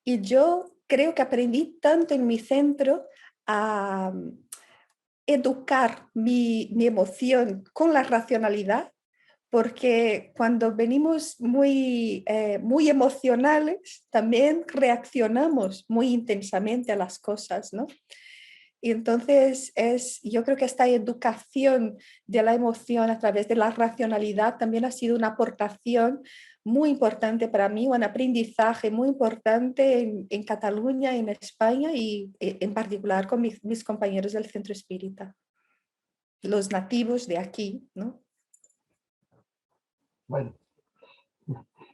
y yo creo que aprendí tanto en mi centro a educar mi emoción con la racionalidad, porque cuando venimos muy emocionales, también reaccionamos muy intensamente a las cosas, ¿no? Y entonces yo creo que esta educación de la emoción a través de la racionalidad también ha sido una aportación muy importante para mí, un aprendizaje muy importante en Cataluña, en España y en particular con mis compañeros del Centro Espírita, los nativos de aquí, ¿no? Bueno,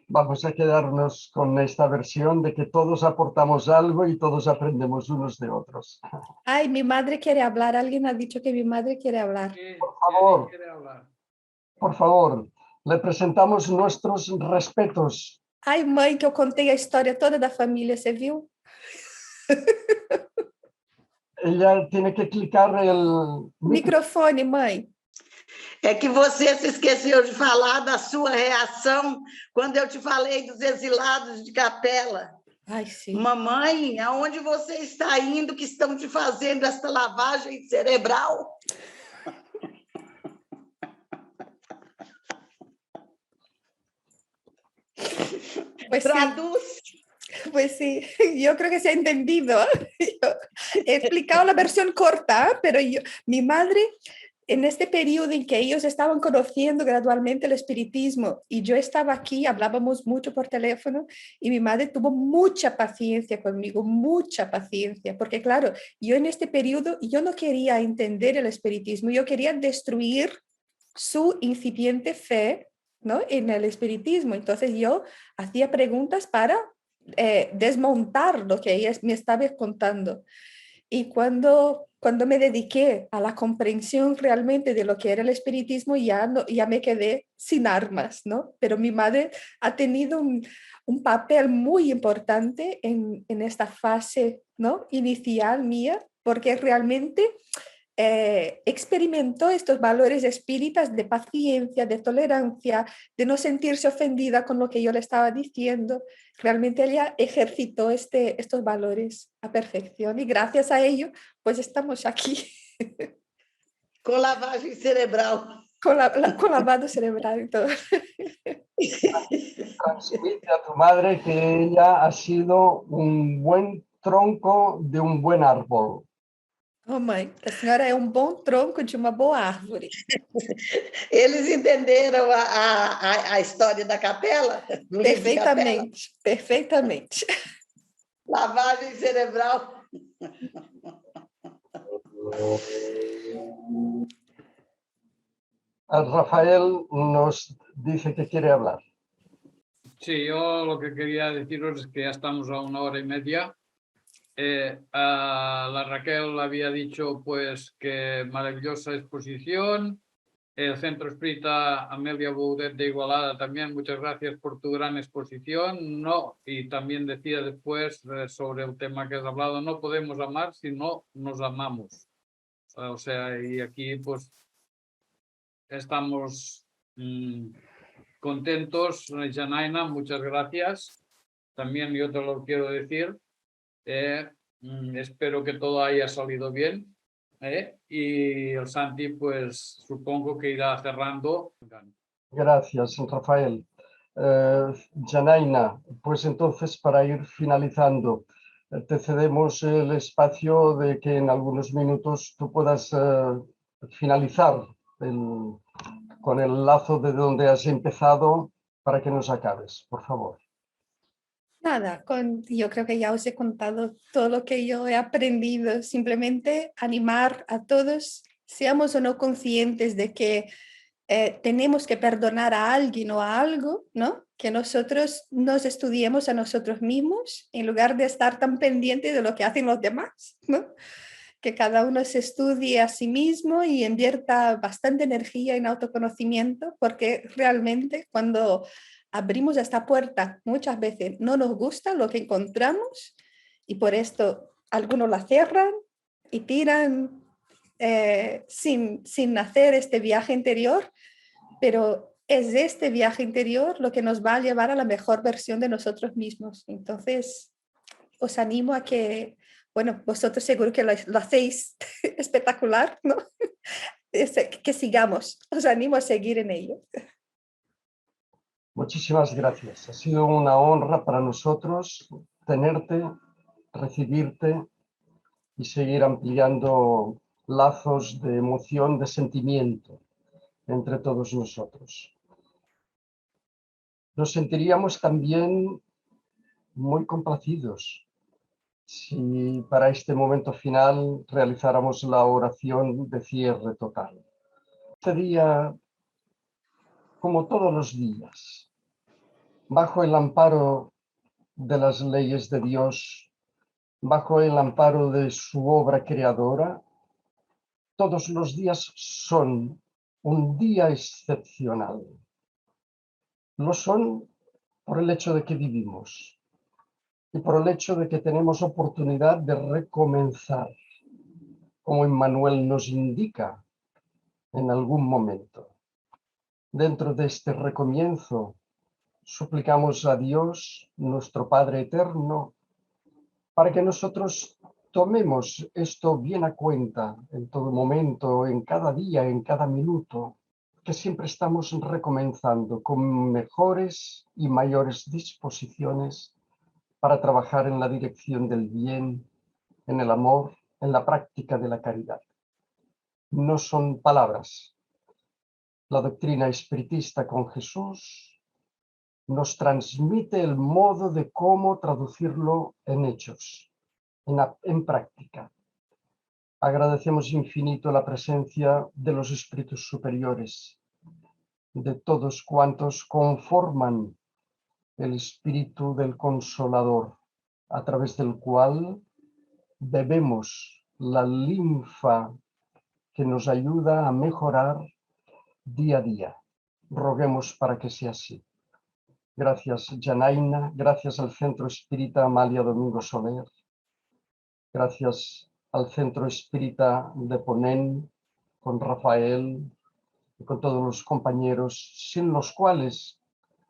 vamos a quedarnos con esta versión de que todos aportamos algo y todos aprendemos unos de otros. Ay, mi madre quiere hablar. Alguien ha dicho que mi madre quiere hablar. Por favor, ¿Quién quiere hablar? por favor, le presentamos nuestros respetos. Ai, mãe, que eu contei a história toda da família, você viu? Ella tiene que clicar el Microfone, mãe. É que você se esqueceu de falar da sua reação quando eu te falei dos exilados de Capela. Ai, sim. Mamãe, aonde você está indo que estão te fazendo esta lavagem cerebral? Pues Traduz. Sí. Pues sí, yo creo que se ha entendido. Yo he explicado la versión corta, pero mi madre, en este periodo en que ellos estaban conociendo gradualmente el espiritismo y yo estaba aquí, hablábamos mucho por teléfono y mi madre tuvo mucha paciencia conmigo, mucha paciencia, porque claro, yo en este periodo yo no quería entender el espiritismo, yo quería destruir su incipiente fe, ¿no?, en el espiritismo. Entonces yo hacía preguntas para desmontar lo que ella me estaba contando. Y cuando me dediqué a la comprensión realmente de lo que era el espiritismo, ya me quedé sin armas, ¿no? Pero mi madre ha tenido un papel muy importante en esta fase, ¿no?, inicial mía, porque realmente experimentó estos valores espíritas de paciencia, de tolerancia, de no sentirse ofendida con lo que yo le estaba diciendo. Realmente ella ejercitó estos valores a perfección y gracias a ello, pues estamos aquí. Con lavagem cerebral. Con lavado cerebral y todo. Transmite a tu madre que ella ha sido un buen tronco de un buen árbol. Oh, mãe, a senhora é bom tronco de uma boa árvore. Eles entenderam a história da capela? Perfeitamente, perfeitamente. Lavagem cerebral. Rafael nos dice que quiere hablar. Sí, yo lo que quería deciros es que ya estamos a 1h30. A la Raquel había dicho pues que maravillosa exposición. El Centro Espírita Amelia Boudet de Igualada también, muchas gracias por tu gran exposición. No, y también decía después sobre el tema que has hablado, no podemos amar si no nos amamos. O sea, y aquí pues estamos contentos. Janaina, muchas gracias. También yo te lo quiero decir. Espero que todo haya salido bien. Y el Santi, pues supongo que irá cerrando. Gracias, Rafael. Janaina, pues entonces para ir finalizando, te cedemos el espacio de que en algunos minutos tú puedas finalizar con el lazo de donde has empezado para que nos acabes, por favor. Nada, yo creo que ya os he contado todo lo que yo he aprendido. Simplemente animar a todos, seamos o no conscientes de que tenemos que perdonar a alguien o a algo, ¿no? Que nosotros nos estudiemos a nosotros mismos en lugar de estar tan pendientes de lo que hacen los demás, ¿no? que cada uno se estudie a sí mismo y invierta bastante energía en autoconocimiento, porque realmente cuando abrimos esta puerta muchas veces no nos gusta lo que encontramos y por esto algunos la cierran y tiran sin hacer este viaje interior, pero es este viaje interior lo que nos va a llevar a la mejor versión de nosotros mismos. Entonces, os animo a que, bueno, vosotros seguro que lo hacéis espectacular, ¿no? Que sigamos, os animo a seguir en ello. Muchísimas gracias. Ha sido una honra para nosotros tenerte, recibirte y seguir ampliando lazos de emoción, de sentimiento entre todos nosotros. Nos sentiríamos también muy complacidos si para este momento final realizáramos la oración de cierre total. Este día, como todos los días, bajo el amparo de las leyes de Dios, bajo el amparo de su obra creadora, todos los días son un día excepcional. Lo son por el hecho de que vivimos y por el hecho de que tenemos oportunidad de recomenzar, como Emmanuel nos indica en algún momento. Dentro de este recomienzo, suplicamos a Dios, nuestro Padre Eterno, para que nosotros tomemos esto bien a cuenta en todo momento, en cada día, en cada minuto, que siempre estamos recomenzando con mejores y mayores disposiciones para trabajar en la dirección del bien, en el amor, en la práctica de la caridad. No son palabras. La doctrina espiritista con Jesús nos transmite el modo de cómo traducirlo en hechos, en práctica. Agradecemos infinito la presencia de los espíritus superiores, de todos cuantos conforman el espíritu del Consolador, a través del cual bebemos la linfa que nos ayuda a mejorar día a día. Roguemos para que sea así. Gracias, Janaina. Gracias al Centro Espírita Amalia Domingo Soler. Gracias al Centro Espírita de Ponén, con Rafael y con todos los compañeros, sin los cuales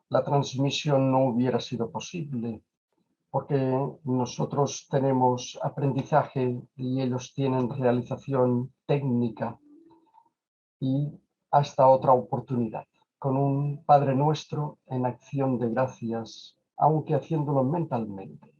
la transmisión no hubiera sido posible, porque nosotros tenemos aprendizaje y ellos tienen realización técnica. Y hasta otra oportunidad, con un Padre Nuestro en acción de gracias, aunque haciéndolo mentalmente.